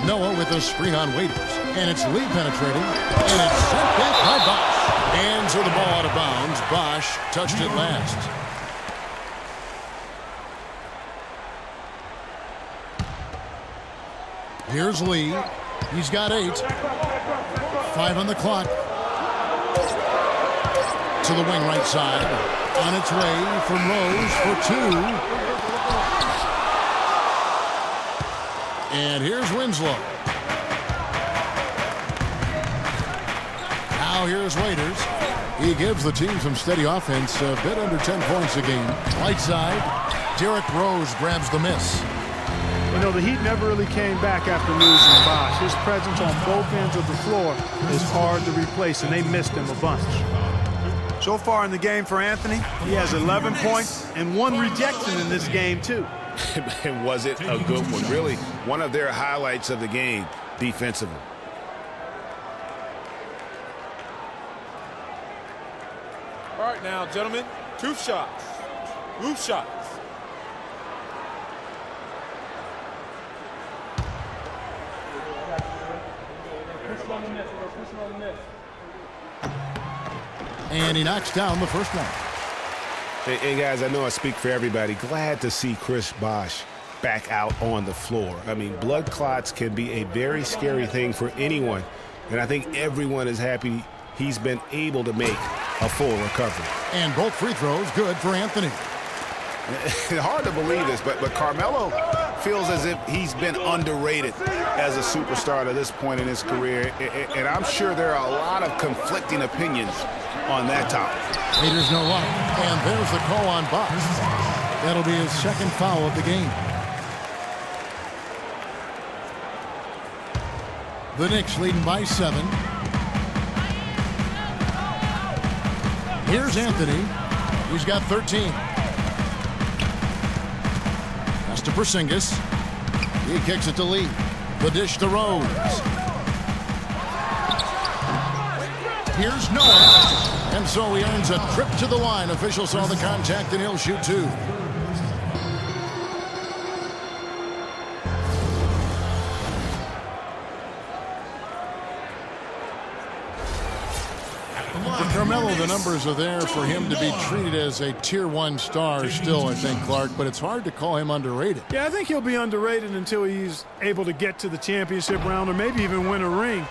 Noah with a screen on Waiters. And it's Lee penetrating. And it's sent back by Bosh. Hands of the ball out of bounds. Bosh touched it last. Here's Lee. He's got 8. 5 on the clock. To the wing right side. On its way from Rose for 2. And here's Winslow. Now here's Waiters. He gives the team some steady offense, a bit under 10 points a game. Right side, Derrick Rose grabs the miss. You know, the Heat never really came back after losing Bosh. His presence on both ends of the floor is hard to replace, and they missed him a bunch. So far in the game for Anthony, he has 11 points and 1 rejection in this game, too. And was it a good one? Really, one of their highlights of the game defensively. All right, now, gentlemen, 2 shots. Roof shots. And he knocks down the first one. Hey, guys, I know I speak for everybody. Glad to see Chris Bosh back out on the floor. I mean, blood clots can be a very scary thing for anyone. And I think everyone is happy he's been able to make a full recovery. And both free throws good for Anthony. Hard to believe this, but Carmelo feels as if he's been underrated as a superstar to this point in his career. And I'm sure there are a lot of conflicting opinions on that topic. Haters no luck. And there's the call on Bosh. That'll be his second foul of the game. The Knicks leading by 7. Here's Anthony. He's got 13. Pass to Porzingis. He kicks it to Lee. The dish to Rose. Here's Noah. And so he earns a trip to the line. Official saw the contact and he'll shoot 2. For Carmelo, the numbers are there for him to be treated as a Tier 1 star still, I think, Clark, but it's hard to call him underrated. Yeah, I think he'll be underrated until he's able to get to the championship round or maybe even win a ring.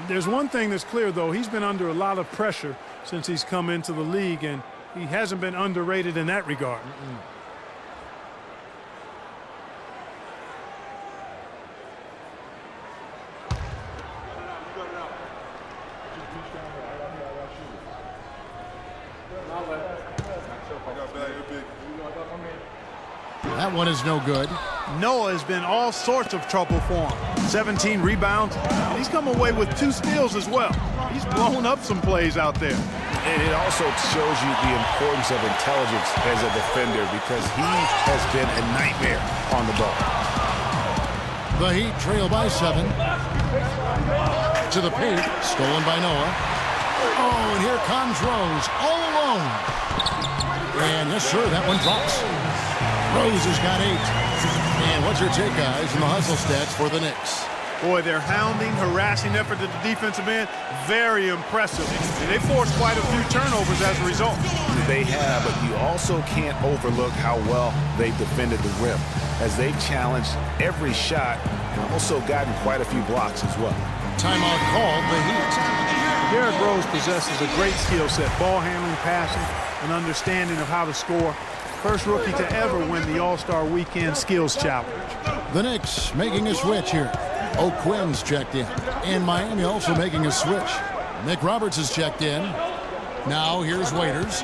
There's one thing that's clear, though. He's been under a lot of pressure since he's come into the league, and he hasn't been underrated in that regard. That one is no good. Noah has been all sorts of trouble for him. 17 rebounds, and he's come away with 2 steals as well. He's blown up some plays out there. And it also shows you the importance of intelligence as a defender, because he has been a nightmare on the ball. The Heat trail by 7. To the paint, stolen by Noah. Oh, and here comes Rose, all alone. And yes, sir, that one drops. Rose has got 8. And what's your take, guys, in the hustle stats for the Knicks? Boy, their hounding, harassing effort at the defensive end, very impressive. And they forced quite a few turnovers as a result. They have, but you also can't overlook how well they've defended the rim, as they've challenged every shot and also gotten quite a few blocks as well. Timeout called, the Heat. Derrick Rose possesses a great skill set, ball handling, passing, and understanding of how to score. First rookie to ever win the All-Star Weekend Skills Challenge. The Knicks making a switch here. O'Quinn's checked in. And Miami also making a switch. Nick Roberts is checked in. Now here's Waiters.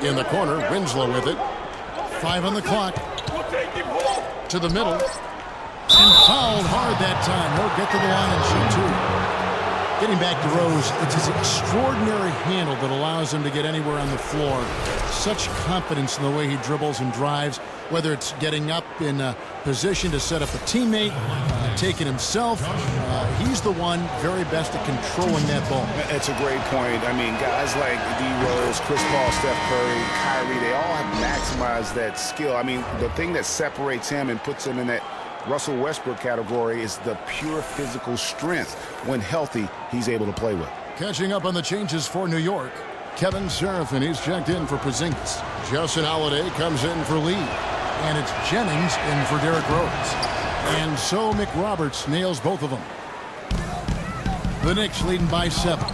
In the corner, Winslow with it. 5 on the clock. To the middle. And fouled hard that time. He'll get to the line and shoot two. Getting back to Rose, it's his extraordinary handle that allows him to get anywhere on the floor. Such confidence in the way he dribbles and drives, whether it's getting up in a position to set up a teammate, taking himself. He's the one very best at controlling that ball. That's a great point. I mean, guys like D. Rose, Chris Paul, Steph Curry, Kyrie, they all have maximized that skill. I mean, the thing that separates him and puts him in that Russell Westbrook category is the pure physical strength. When healthy, he's able to play with. Catching up on the changes for New York, Kevin Seraphin, he's checked in for Porzingis. Justin Holiday comes in for Lee. And it's Jennings in for Derrick Rose. And so McRoberts nails both of them. The Knicks leading by 7.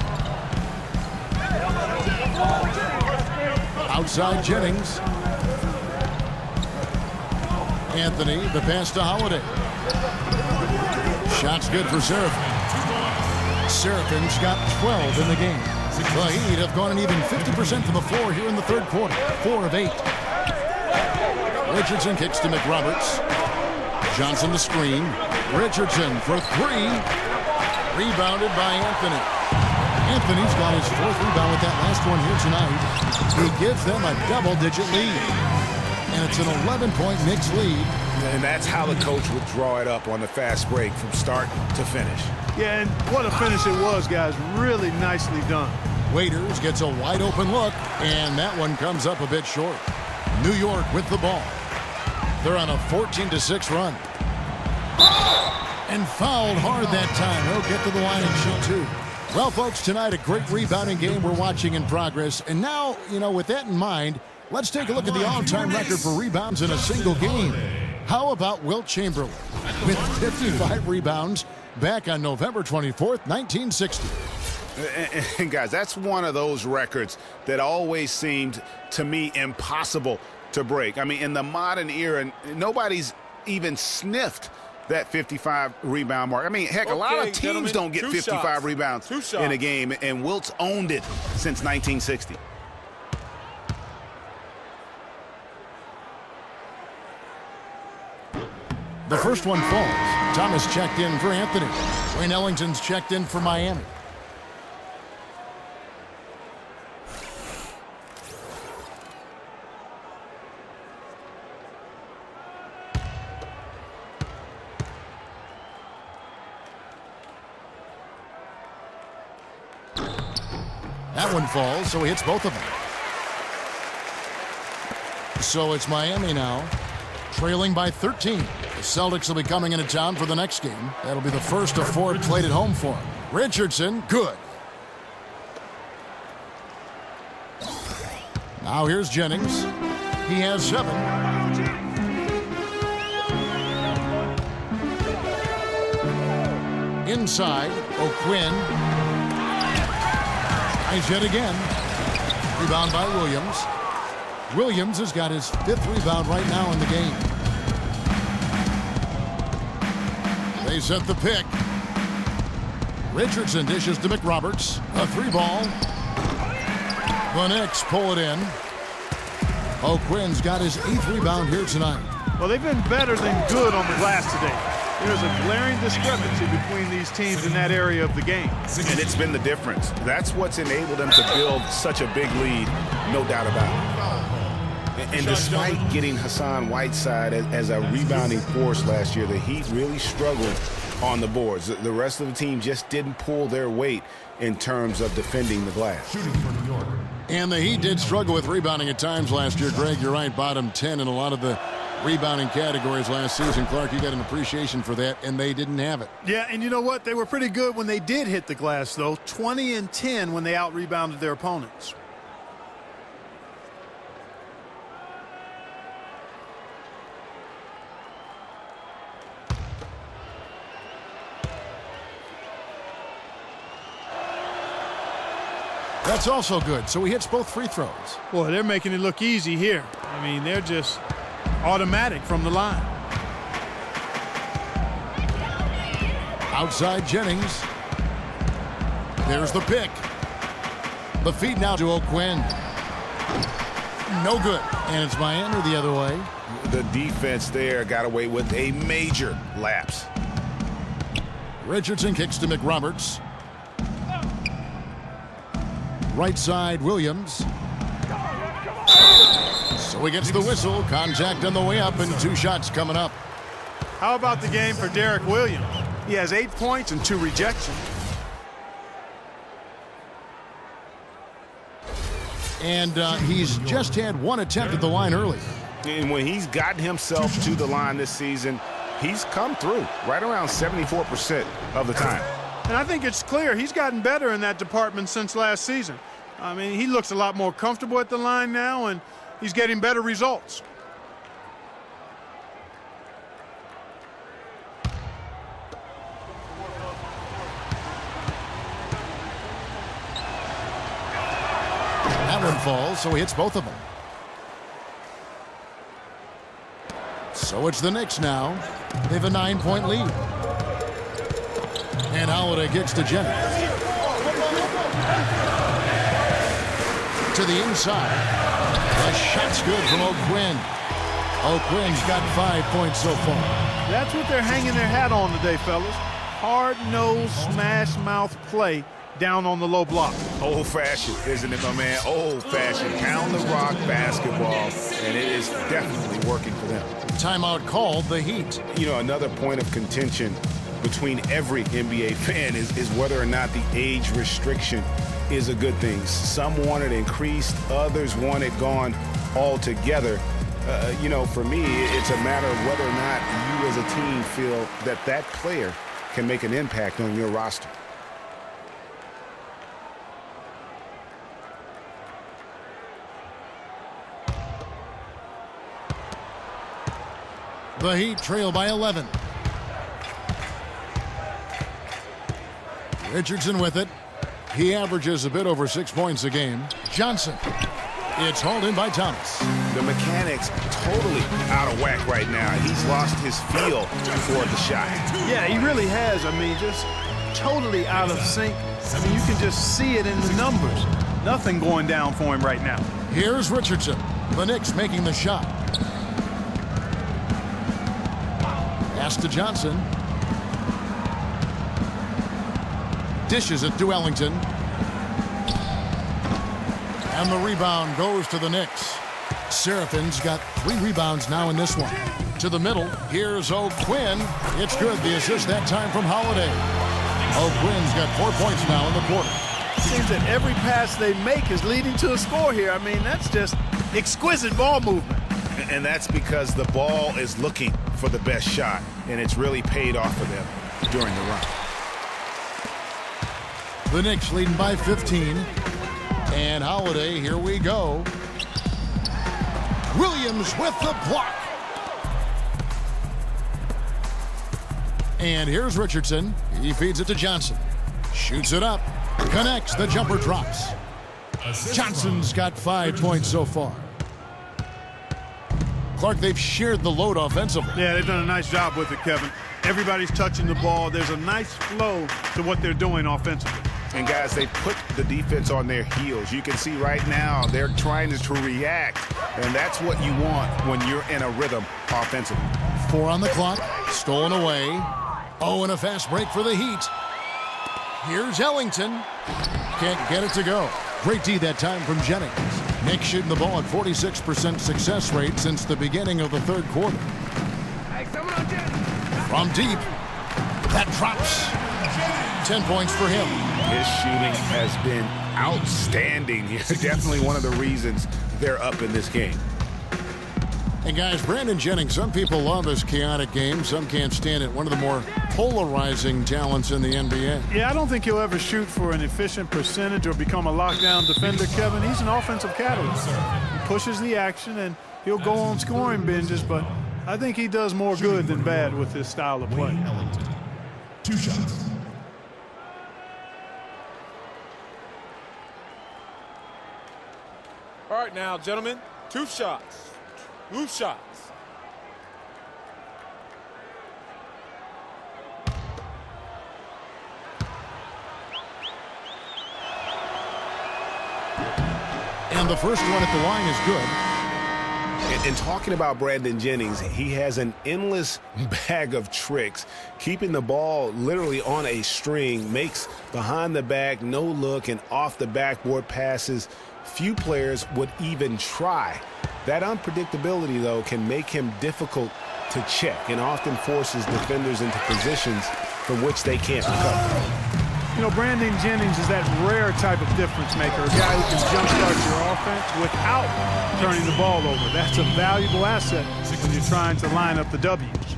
Outside Jennings. Anthony, the pass to Holiday. Shot's good for Seraphin. Seraphin's got 12 in the game. The Heat have gone an even 50% from the floor here in the third quarter. 4 of 8. Richardson kicks to McRoberts. Johnson the screen. Richardson for 3. Rebounded by Anthony. Anthony's got his 4th rebound with that last one here tonight. He gives them a double-digit lead. And it's an 11-point Knicks lead. And that's how the coach would draw it up on the fast break from start to finish. Yeah, and what a finish it was, guys. Really nicely done. Waiters gets a wide-open look, and that one comes up a bit short. New York with the ball. They're on a 14-6 run. And fouled hard that time. He'll get to the line and shoot two. Well, folks, tonight a great rebounding game we're watching in progress. And now, with that in mind, let's take a look at the all-time record for rebounds in a single game. How about Wilt Chamberlain with 55 rebounds back on November 24th, 1960. And guys, that's one of those records that always seemed to me impossible to break. I mean, in the modern era, nobody's even sniffed that 55 rebound mark. I mean, heck, a lot of teams don't get 55 rebounds in a game, and Wilt's owned it since 1960. The first one falls. Thomas checked in for Anthony. Wayne Ellington's checked in for Miami. That one falls, so he hits both of them. So it's Miami now, trailing by 13. The Celtics will be coming into town for the next game. That'll be the first of 4 played at home for him. Richardson, good. Now here's Jennings. He has 7. Inside, O'Quinn. Nice hit again. Rebound by Williams. Williams has got his 5th rebound right now in the game. They set the pick. Richardson dishes to McRoberts. A 3-ball. The Knicks pull it in. O'Quinn's got his 8th rebound here tonight. Well, they've been better than good on the glass today. There's a glaring discrepancy between these teams in that area of the game. And it's been the difference. That's what's enabled them to build such a big lead, no doubt about it. And despite getting Hassan Whiteside as a rebounding force last year, the Heat really struggled on the boards. The rest of the team just didn't pull their weight in terms of defending the glass. And the Heat did struggle with rebounding at times last year. Greg, you're right, bottom 10 in a lot of the rebounding categories last season. Clark, you got an appreciation for that, and they didn't have it. Yeah, and you know what? They were pretty good when they did hit the glass, though. 20 and 10 when they out-rebounded their opponents. That's also good, so he hits both free throws. Boy, they're making it look easy here. I mean, they're just automatic from the line. Outside Jennings. There's the pick. The feed now to O'Quinn. No good. And it's Miami the other way. The defense there got away with a major lapse. Richardson kicks to McRoberts. Right side, Williams. So he gets the whistle. Contact on the way up and 2 shots coming up. How about the game for Derek Williams? He has 8 points and 2 rejections. And he's just had 1 attempt at the line early. And when he's gotten himself to the line this season, he's come through right around 74% of the time. And I think it's clear he's gotten better in that department since last season. I mean, he looks a lot more comfortable at the line now, and he's getting better results. That one falls, so he hits both of them. So it's the Knicks now. They have a 9-point lead. And Holiday kicks to Jennings. To the inside. The shot's good from O'Quinn. O'Quinn's got 5 points so far. That's what they're hanging their hat on today, fellas. Hard-nosed, smash-mouth play down on the low block. Old-fashioned, isn't it, my man? Old-fashioned, pound-the-rock basketball, and it is definitely working for them. Timeout called, the Heat. You know, another point of contention between every NBA fan is whether or not the age restriction is a good thing. Some want it increased, others want it gone altogether. You know, for me, it's a matter of whether or not you as a team feel that that player can make an impact on your roster. The Heat trail by 11. Richardson with it. He averages a bit over 6 points a game. Johnson. It's hauled in by Thomas. The mechanics totally out of whack right now. He's lost his feel for the shot. Yeah, he really has. I mean, just totally out of sync. I mean, you can just see it in the numbers. Nothing going down for him right now. Here's Richardson. The Knicks making the shot. Pass to Johnson. Dishes it to Ellington. And the rebound goes to the Knicks. Serafin's got 3 rebounds now in this one. To the middle. Here's O'Quinn. It's good. The assist that time from Holiday. O'Quinn's got 4 points now in the quarter. It seems that every pass they make is leading to a score here. I mean, that's just exquisite ball movement. And that's because the ball is looking for the best shot, and it's really paid off for them during the run. The Knicks leading by 15. And Holiday, here we go. Williams with the block. And here's Richardson. He feeds it to Johnson. Shoots it up. Connects. The jumper drops. Johnson's got 5 points so far. Clark, they've shared the load offensively. Yeah, they've done a nice job with it, Kevin. Everybody's touching the ball. There's a nice flow to what they're doing offensively. And, guys, they put the defense on their heels. You can see right now they're trying to react, and that's what you want when you're in a rhythm offensively. 4 on the clock. Stolen away. Oh, and a fast break for the Heat. Here's Ellington. Can't get it to go. Great D that time from Jennings. Knicks shooting the ball at 46% success rate since the beginning of the third quarter. From deep. That drops. 10 points for him. His shooting has been outstanding. Definitely one of the reasons they're up in this game. And guys, Brandon Jennings, some people love his chaotic game. Some can't stand it. One of the more polarizing talents in the NBA. Yeah, I don't think he'll ever shoot for an efficient percentage or become a lockdown defender, Kevin. He's an offensive catalyst. He pushes the action, and he'll go on scoring binges, but I think he does more good than bad with his style of play. 2 shots. All right, now, gentlemen, 2 shots. 2 shots. And the first one at the line is good. And talking about Brandon Jennings, he has an endless bag of tricks. Keeping the ball literally on a string, makes behind the back, no look, and off the backboard passes few players would even try. That unpredictability, though, can make him difficult to check and often forces defenders into positions from which they can't recover. You know, Brandon Jennings is that rare type of difference maker, a guy who can jumpstart your offense without turning the ball over. That's a valuable asset when you're trying to line up the W's.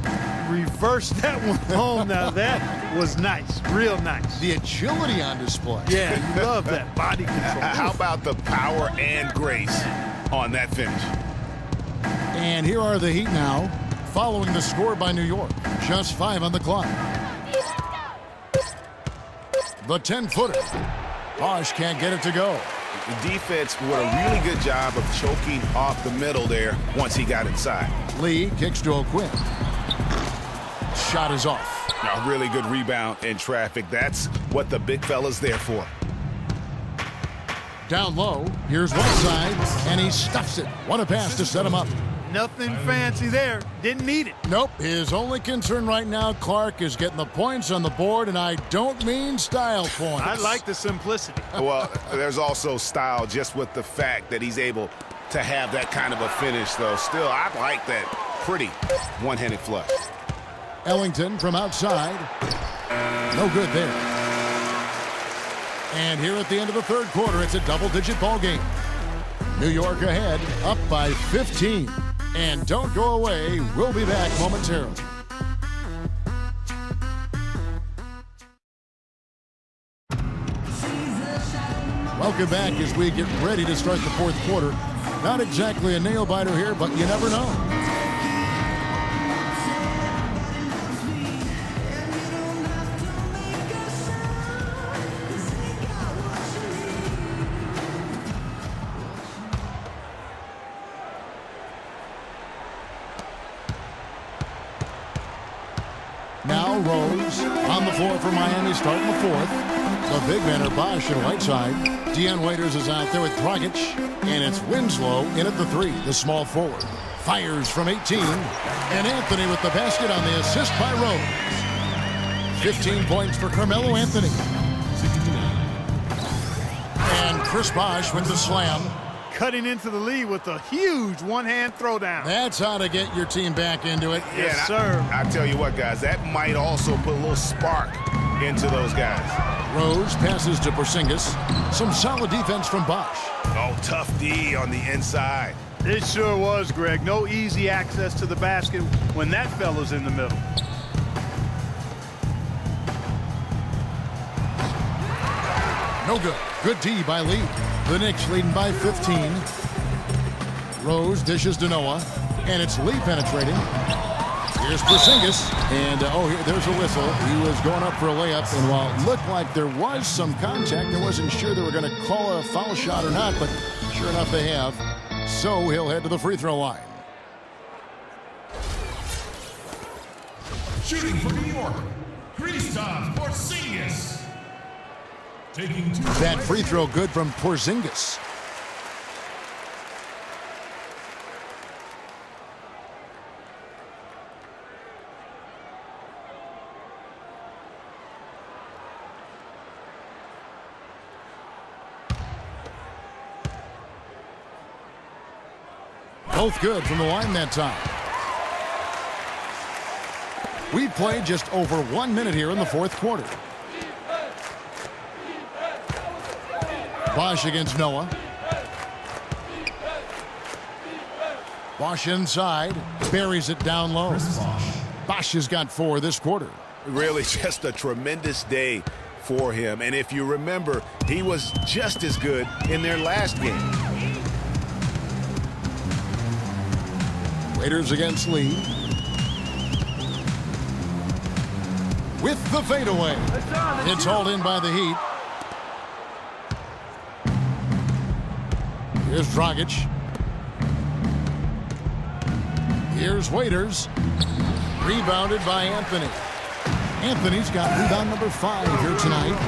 Reverse that one home. Now that was nice, real nice. The agility on display. Yeah, you love that body control. How about the power and grace on that finish? And here are the Heat now, following the score by New York. Just 5 on the clock. The 10-footer. Bosh can't get it to go. The defense did a really good job of choking off the middle there once he got inside. Lee kicks to O'Quinn. Shot is off. A really good rebound in traffic. That's what the big fella's there for. Down low, here's Whiteside, and he stuffs it. What a pass to set him up. Nothing fancy there. Didn't need it. Nope. His only concern right now, Clark, is getting the points on the board, and I don't mean style points. I like the simplicity. Well, there's also style just with the fact that he's able to have that kind of a finish, though. Still, I like that pretty one-handed flush. Ellington from outside. No good there. And here at the end of the third quarter, it's a double-digit ball game. New York ahead, up by 15. And don't go away. We'll be back momentarily. Welcome back as we get ready to start the fourth quarter. Not exactly a nail-biter here, but you never know. Now Rose on the floor for Miami starting the fourth. The big men are Bosh and Whiteside. Deion Waiters is out there with Dragic. And it's Winslow in at the 3, the small forward. Fires from 18. And Anthony with the basket on the assist by Rose. 15 points for Carmelo Anthony. And Chris Bosh with the slam. Cutting into the lead with a huge one-hand throwdown. That's how to get your team back into it. Yes, sir. I tell you what, guys, that might also put a little spark into those guys. Rose passes to Porzingis. Some solid defense from Bosh. Oh, tough D on the inside. It sure was, Greg. No easy access to the basket when that fella's in the middle. No good. Good D by Lee. The Knicks leading by 15. Rose dishes to Noah. And it's Lee penetrating. Here's Porzingis. And, there's a whistle. He was going up for a layup. And while it looked like there was some contact, I wasn't sure they were going to call a foul shot or not. But sure enough, they have. So he'll head to the free throw line. Shooting for New York, Kristaps Porzingis. Taking 2. That free throw good from Porzingis. Both good from the line that time. We've played just over 1 minute here in the fourth quarter. Bosh against Noah. Bosh inside. Buries it down low. Bosh has got 4 this quarter. Really just a tremendous day for him. And if you remember, he was just as good in their last game. Raiders against Lee. With the fadeaway. It's hauled in by the Heat. Here's Dragic. Here's Waiters. Rebounded by Anthony. Anthony's got rebound number 5 here tonight.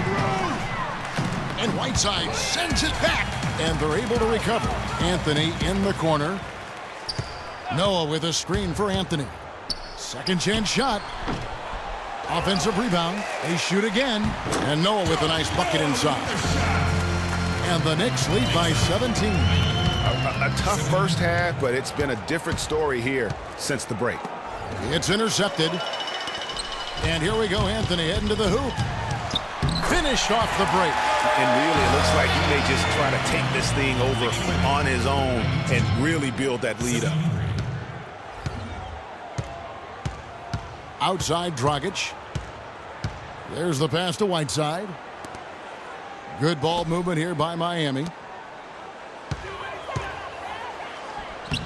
And Whiteside sends it back. And they're able to recover. Anthony in the corner. Noah with a screen for Anthony. Second chance shot. Offensive rebound. They shoot again. And Noah with a nice bucket inside. And the Knicks lead by 17. A tough first half, but it's been a different story here since the break. It's intercepted. And here we go, Anthony heading to the hoop. Finished off the break. And really, it looks like he may just try to take this thing over on his own and really build that lead up. Outside Dragic. There's the pass to Whiteside. Good ball movement here by Miami.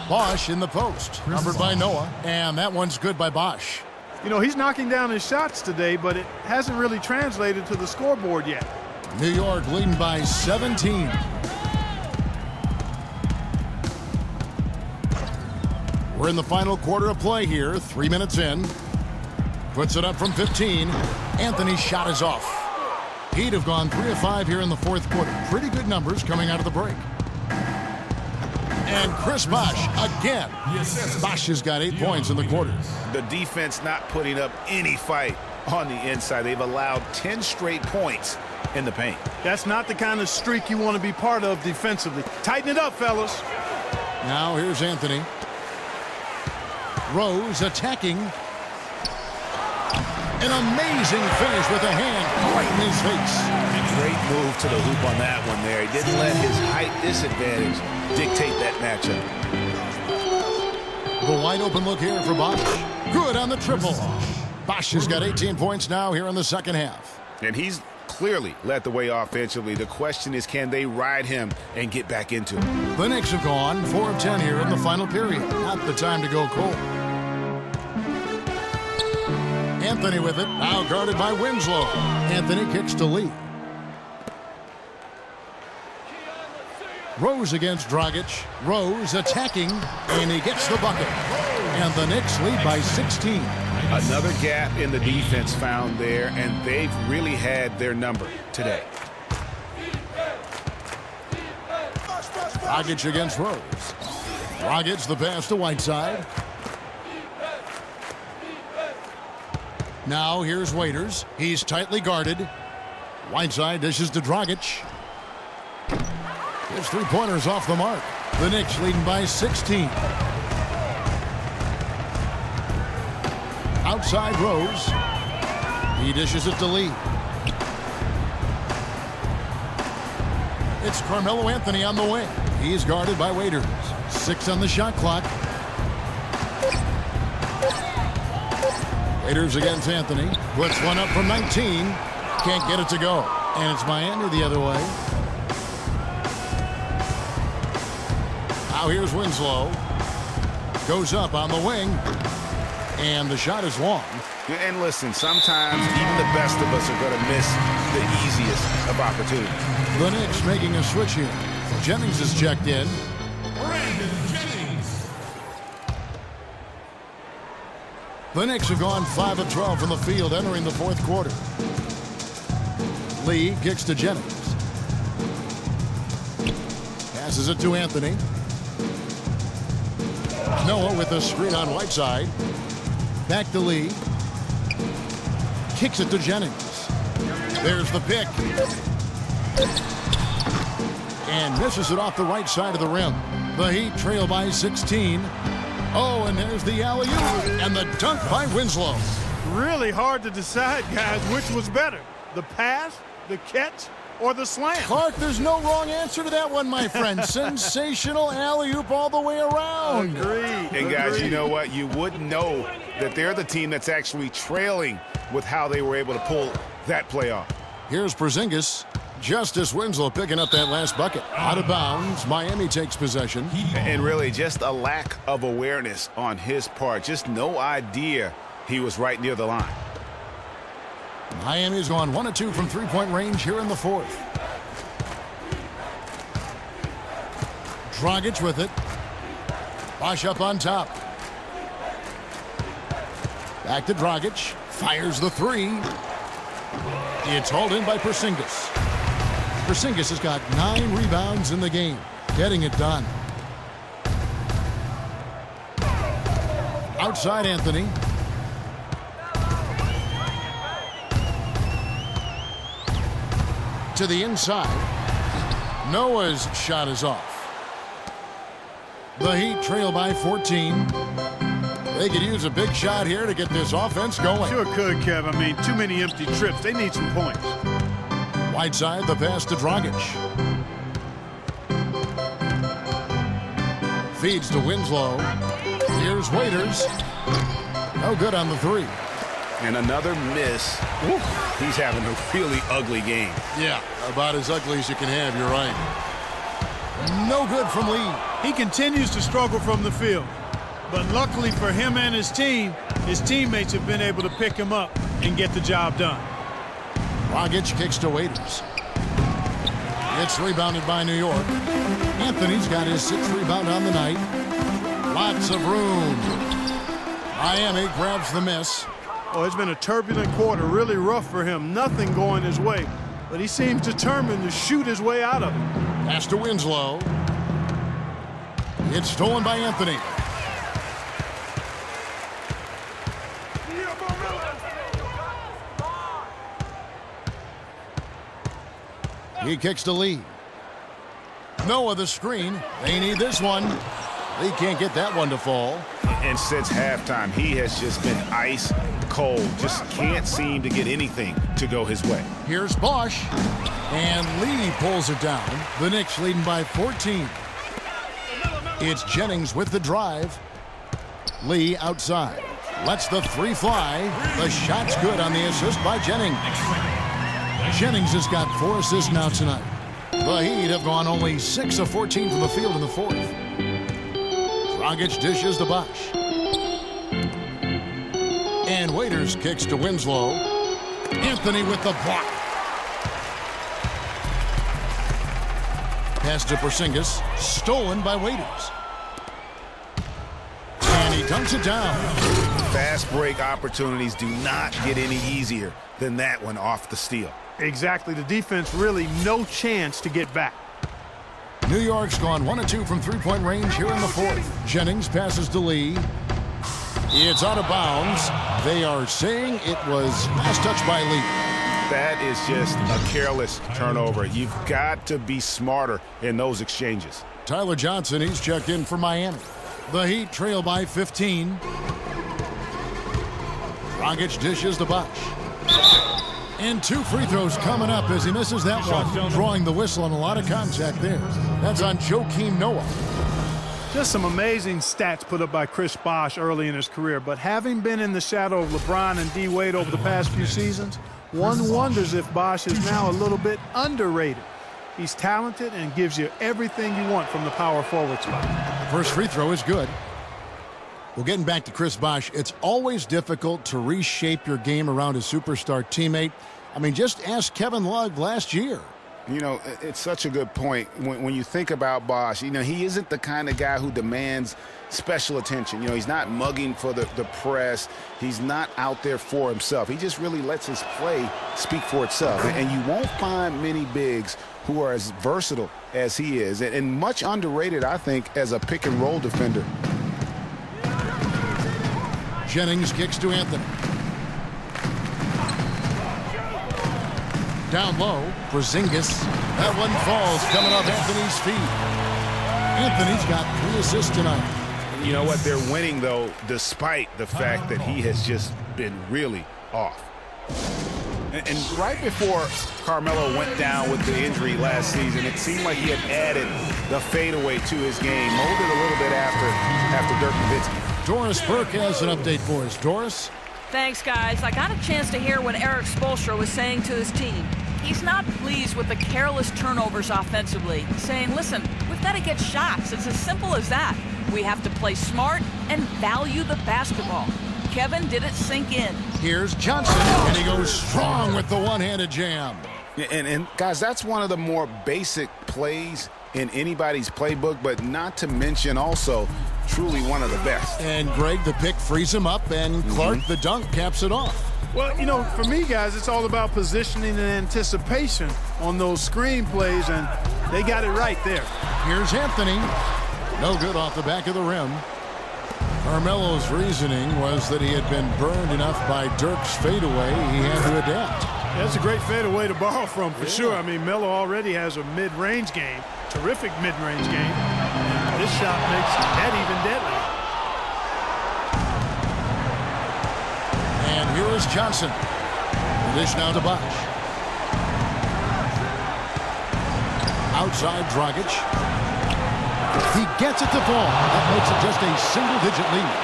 Bosch in the post, numbered by Noah, and that one's good by Bosch. You know, he's knocking down his shots today, but it hasn't really translated to the scoreboard yet. New York leading by 17. We're in the final quarter of play here, 3 minutes in. Puts it up from 15. Anthony's shot is off. He'd have gone 3 of 5 here in the fourth quarter. Pretty good numbers coming out of the break. And Chris Bosh again. Bosh has got 8 points in the quarter. The defense not putting up any fight on the inside. They've allowed 10 straight points in the paint. That's not the kind of streak you want to be part of defensively. Tighten it up, fellas. Now here's Anthony. Rose attacking. An amazing finish with a hand right in his face. Great move to the hoop on that one there. He didn't let his height disadvantage dictate that matchup. The wide open look here for Bosch. Good on the triple. Bosch has got 18 points now here in the second half. And he's clearly led the way offensively. The question is, can they ride him and get back into it? The Knicks have gone 4 of 10 here in the final period. Not the time to go cold. Anthony with it, now guarded by Winslow. Anthony kicks to Lee. Rose against Dragic. Rose attacking, and he gets the bucket. And the Knicks lead by 16. Another gap in the defense found there, and they've really had their number today. Dragic against Rose. Dragic the pass to Whiteside. Now here's Waiters. He's tightly guarded. Whiteside dishes to Dragic. His three-pointers off the mark. The Knicks leading by 16. Outside Rose. He dishes it to Lee. It's Carmelo Anthony on the wing. He's guarded by Waiters. 6 on the shot clock. Waiters against Anthony. Puts one up from 19. Can't get it to go. And it's Miami the other way. Now here's Winslow. Goes up on the wing. And the shot is long. And listen, sometimes even the best of us are going to miss the easiest of opportunities. The Knicks making a switch here. Jennings is checked in. The Knicks have gone 5 of 12 from the field entering the fourth quarter. Lee kicks to Jennings. Passes it to Anthony. Noah with a screen on Whiteside. Back to Lee. Kicks it to Jennings. There's the pick. And misses it off the right side of the rim. The Heat trail by 16. Oh, and there's the alley-oop and the dunk by Winslow. Really hard to decide, guys, which was better. The pass, the catch, or the slam? Clark, there's no wrong answer to that one, my friend. Sensational alley-oop all the way around. Agreed. And guys, you know what? You wouldn't know that they're the team that's actually trailing with how they were able to pull that play off. Here's Porzingis. Justice Winslow picking up that last bucket. Out of bounds. Miami takes possession. And really just a lack of awareness on his part. Just no idea he was right near the line. Miami's gone 1 of 2 from three-point range here in the fourth. Dragic with it. Bosh up on top. Back to Dragic. Fires the three. It's hauled in by Porzingis. Porzingis has got 9 rebounds in the game. Getting it done. Outside Anthony. To the inside. Noah's shot is off. The Heat trail by 14. They could use a big shot here to get this offense going. Sure could, Kev. I mean, too many empty trips. They need some points. Whiteside, the pass to Dragic. Feeds to Winslow. Here's Waiters. No good on the three. And another miss. Ooh, he's having a really ugly game. Yeah, about as ugly as you can have, you're right. No good from Lee. He continues to struggle from the field. But luckily for him and his team, his teammates have been able to pick him up and get the job done. Dragic kicks to Waiters. It's rebounded by New York. Anthony's got his 6th rebound on the night. Lots of room. Miami grabs the miss. Oh, it's been a turbulent quarter, really rough for him. Nothing going his way, but he seems determined to shoot his way out of it. Pass to Winslow. It's stolen by Anthony. He kicks to Lee. Noah the screen. They need this one. They can't get that one to fall. And since halftime, he has just been ice cold. Just can't seem to get anything to go his way. Here's Bosh. And Lee pulls it down. The Knicks leading by 14. It's Jennings with the drive. Lee outside. Lets the three fly. The shot's good on the assist by Jennings. Jennings has got 4 assists now tonight. The Heat have gone only 6 of 14 from the field in the 4th. Dragic dishes to Bosh. And Waiters kicks to Winslow. Anthony with the block. Pass to Porzingis. Stolen by Waiters. And he dunks it down. Fast break opportunities do not get any easier than that one off the steal. Exactly. The defense really no chance to get back. New York's gone 1 of 2 from three-point range here in the 4th. Jennings passes to Lee. It's out of bounds. They are saying it was last touch by Lee. That is just a careless turnover. You've got to be smarter in those exchanges. Tyler Johnson, he's checked in for Miami. The Heat trail by 15. Dragic dishes to Bosh. And 2 free throws coming up as he misses that one. Drawing the whistle on a lot of contact there. That's on Joakim Noah. Just some amazing stats put up by Chris Bosh early in his career. But having been in the shadow of LeBron and D. Wade over the past few seasons, one wonders if Bosh is now a little bit underrated. He's talented and gives you everything you want from the power forward spot. First free throw is good. Well, getting back to Chris Bosh, it's always difficult to reshape your game around a superstar teammate. I mean, just ask Kevin Love last year. You know, it's such a good point. When you think about Bosh, you know, he isn't the kind of guy who demands special attention. You know, he's not mugging for the press. He's not out there for himself. He just really lets his play speak for itself. And you won't find many bigs who are as versatile as he is. And much underrated, I think, as a pick-and-roll defender. Jennings kicks to Anthony. Down low, Porzingis. That one falls, coming off Anthony's feet. Anthony's got 3 assists tonight. You know what? They're winning, though, despite the fact that he has just been really off. And right before Carmelo went down with the injury last season, it seemed like he had added the fadeaway to his game, molded a little bit after Dirk Nowitzki. Doris Burke has an update for us. Doris? Thanks, guys. I got a chance to hear what Eric Spoelstra was saying to his team. He's not pleased with the careless turnovers offensively, saying, listen, we've got to get shots. It's as simple as that. We have to play smart and value the basketball. Kevin did it sink in. Here's Johnson, and he goes strong with the one-handed jam. And guys, that's one of the more basic plays in anybody's playbook, but not to mention also truly one of the best. And Greg, the pick frees him up, and Clark, the dunk, caps it off. Well, you know, for me, guys, it's all about positioning and anticipation on those screen plays, and they got it right there. Here's Anthony. No good off the back of the rim. Carmelo's reasoning was that he had been burned enough by Dirk's fadeaway, he had to adapt. That's a great fadeaway to borrow from, for sure. I mean, Melo already has a mid-range game, terrific mid-range game. And this shot makes that even deadly. And here is Johnson. The dish now to Bosch. Outside Dragic. He gets it to fall. That makes it just a single-digit lead.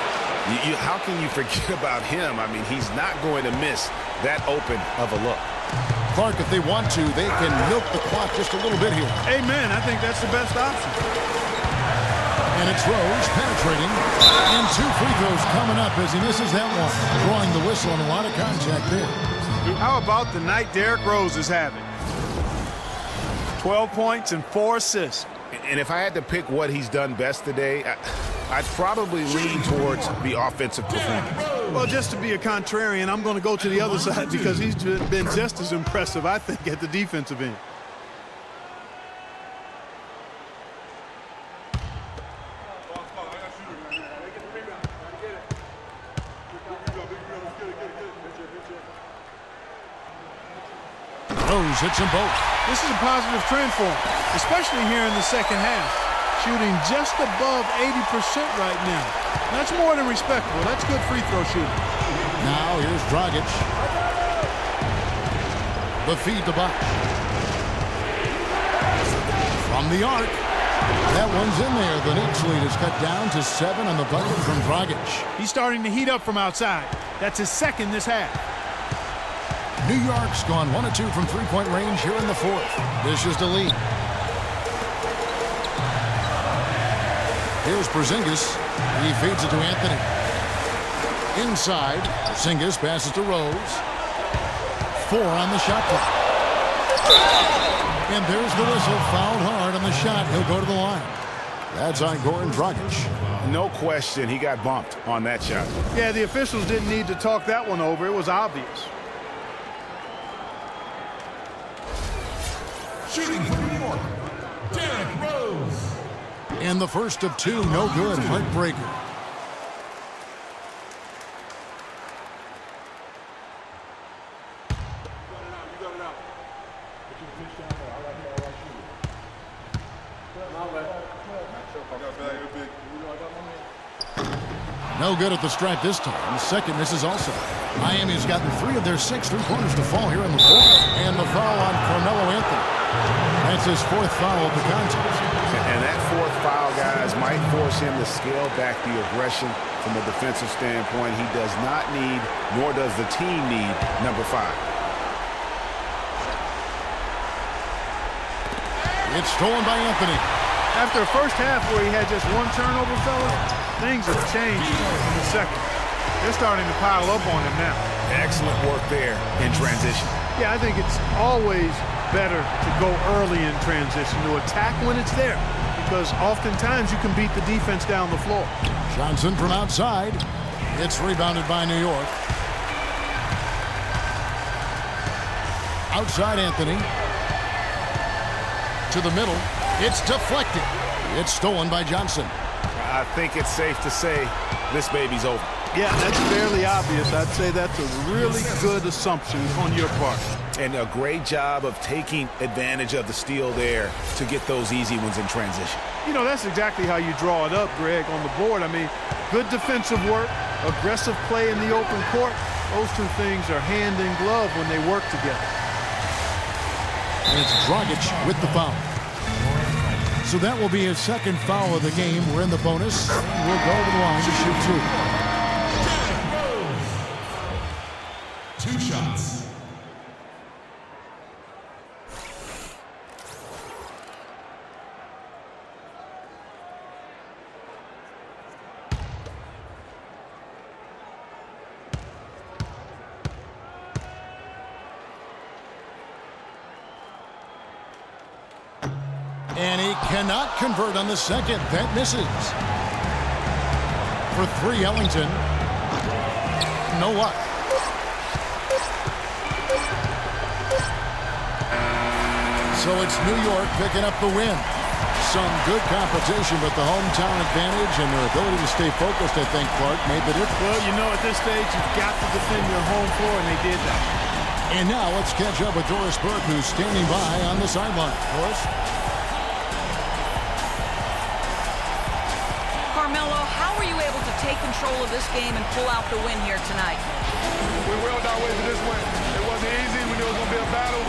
How can you forget about him? I mean, he's not going to miss that open of a look. Clark, if they want to, they can milk the clock just a little bit here. Amen. I think that's the best option. And it's Rose penetrating. And 2 free throws coming up as he misses that one. Drawing the whistle and a lot of contact there. How about the night Derrick Rose is having? 12 points and 4 assists. And if I had to pick what he's done best today, I'd probably lean towards the offensive performance. Well, just to be a contrarian, I'm going to go to the other side because he's been just as impressive, I think, at the defensive end. Rose hits them both. This is a positive trend for him, especially here in the second half. Shooting just above 80% right now. That's more than respectable. That's good free throw shooting. Now here's Dragic. The feed to Bosch. From the arc. That one's in there. The Knicks lead is cut down to 7 on the bucket from Dragic. He's starting to heat up from outside. That's his second this half. New York's gone 1 of 2 from three-point range here in the fourth. This is the lead. Here's Porzingis. He feeds it to Anthony. Inside, Porzingis passes to Rose. 4 on the shot clock. And there's the whistle. Fouled hard on the shot. He'll go to the line. That's on Goran Dragic. No question, he got bumped on that shot. Yeah, the officials didn't need to talk that one over. It was obvious. Shooting for New York, Derrick Rose. And the first of 2, no good. Heartbreaker. No good at the stripe this time. The second misses also. Miami's gotten 3 of their 6 three-pointers to fall here in the fourth. And the foul on Carmelo Anthony. That's his 4th foul of the contest. And that 4th foul, guys, might force him to scale back the aggression from a defensive standpoint. He does not need, nor does the team need, number 5. It's stolen by Anthony. After a first half where he had just 1 turnover, fellas, things have changed in the second. They're starting to pile up on him now. Excellent work there in transition. Yeah, I think it's always better to go early in transition, to attack when it's there, because oftentimes you can beat the defense down the floor. Johnson from outside. It's rebounded by New York. Outside Anthony. To the middle. It's deflected. It's stolen by Johnson. I think it's safe to say this baby's over. Yeah, that's fairly obvious. I'd say that's a really good assumption on your part. And a great job of taking advantage of the steal there to get those easy ones in transition. You know, that's exactly how you draw it up, Greg, on the board. I mean, good defensive work, aggressive play in the open court. Those 2 things are hand in glove when they work together. And it's Dragic with the foul. So that will be his 2nd foul of the game. We're in the bonus. We'll go to the line to shoot 2 shots. And he Cannot convert on the second. That misses. For three, Ellington. No luck. So it's New York picking up the win. Some good competition, but the hometown advantage and their ability to stay focused, I think, Clark, made the difference. Well, you know, at this stage, you've got to defend your home floor, and they did that. And now let's catch up with Doris Burke, who's standing by on the sideline. Doris? Carmelo, how were you able to take control of this game and pull out the win here tonight? We willed our way to this win. It wasn't easy. We knew it was going to be a battle,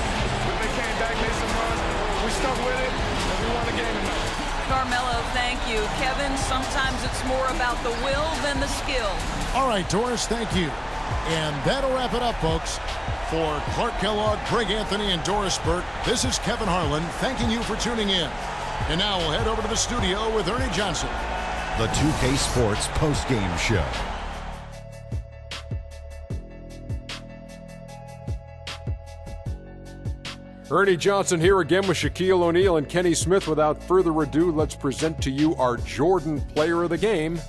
but they came back, made some runs. We stuck with it, and we won the game tonight. Carmelo, thank you. Kevin, sometimes it's more about the will than the skill. All right, Doris, thank you. And that'll wrap it up, folks. For Clark Kellogg, Greg Anthony, and Doris Burke, this is Kevin Harlan thanking you for tuning in. And now we'll head over to the studio with Ernie Johnson. The 2K Sports Postgame Show. Ernie Johnson here again with Shaquille O'Neal and Kenny Smith. Without further ado, let's present to you our Jordan Player of the Game,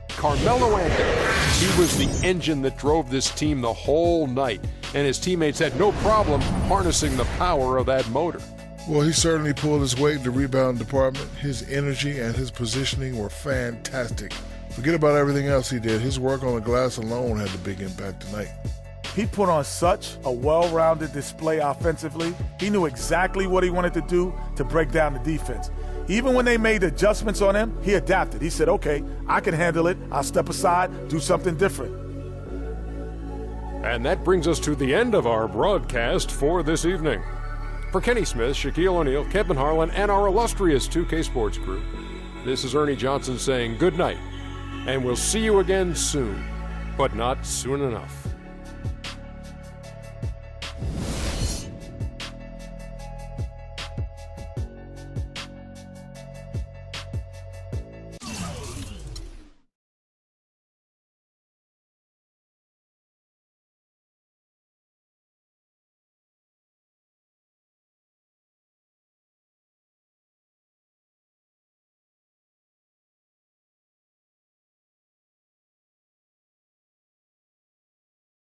Carmelo Anthony. He was the engine that drove this team the whole night, and his teammates had no problem harnessing the power of that motor. Well, he certainly pulled his weight in the rebound department. His energy and his positioning were fantastic. Forget about everything else he did. His work on the glass alone had a big impact tonight. He put on such a well-rounded display offensively. He knew exactly what he wanted to do to break down the defense. Even when they made adjustments on him, he adapted. He said, okay, I can handle it. I'll step aside, do something different. And that brings us to the end of our broadcast for this evening. For Kenny Smith, Shaquille O'Neal, Kevin Harlan, and our illustrious 2K Sports crew, this is Ernie Johnson saying good night, and we'll see you again soon, but not soon enough.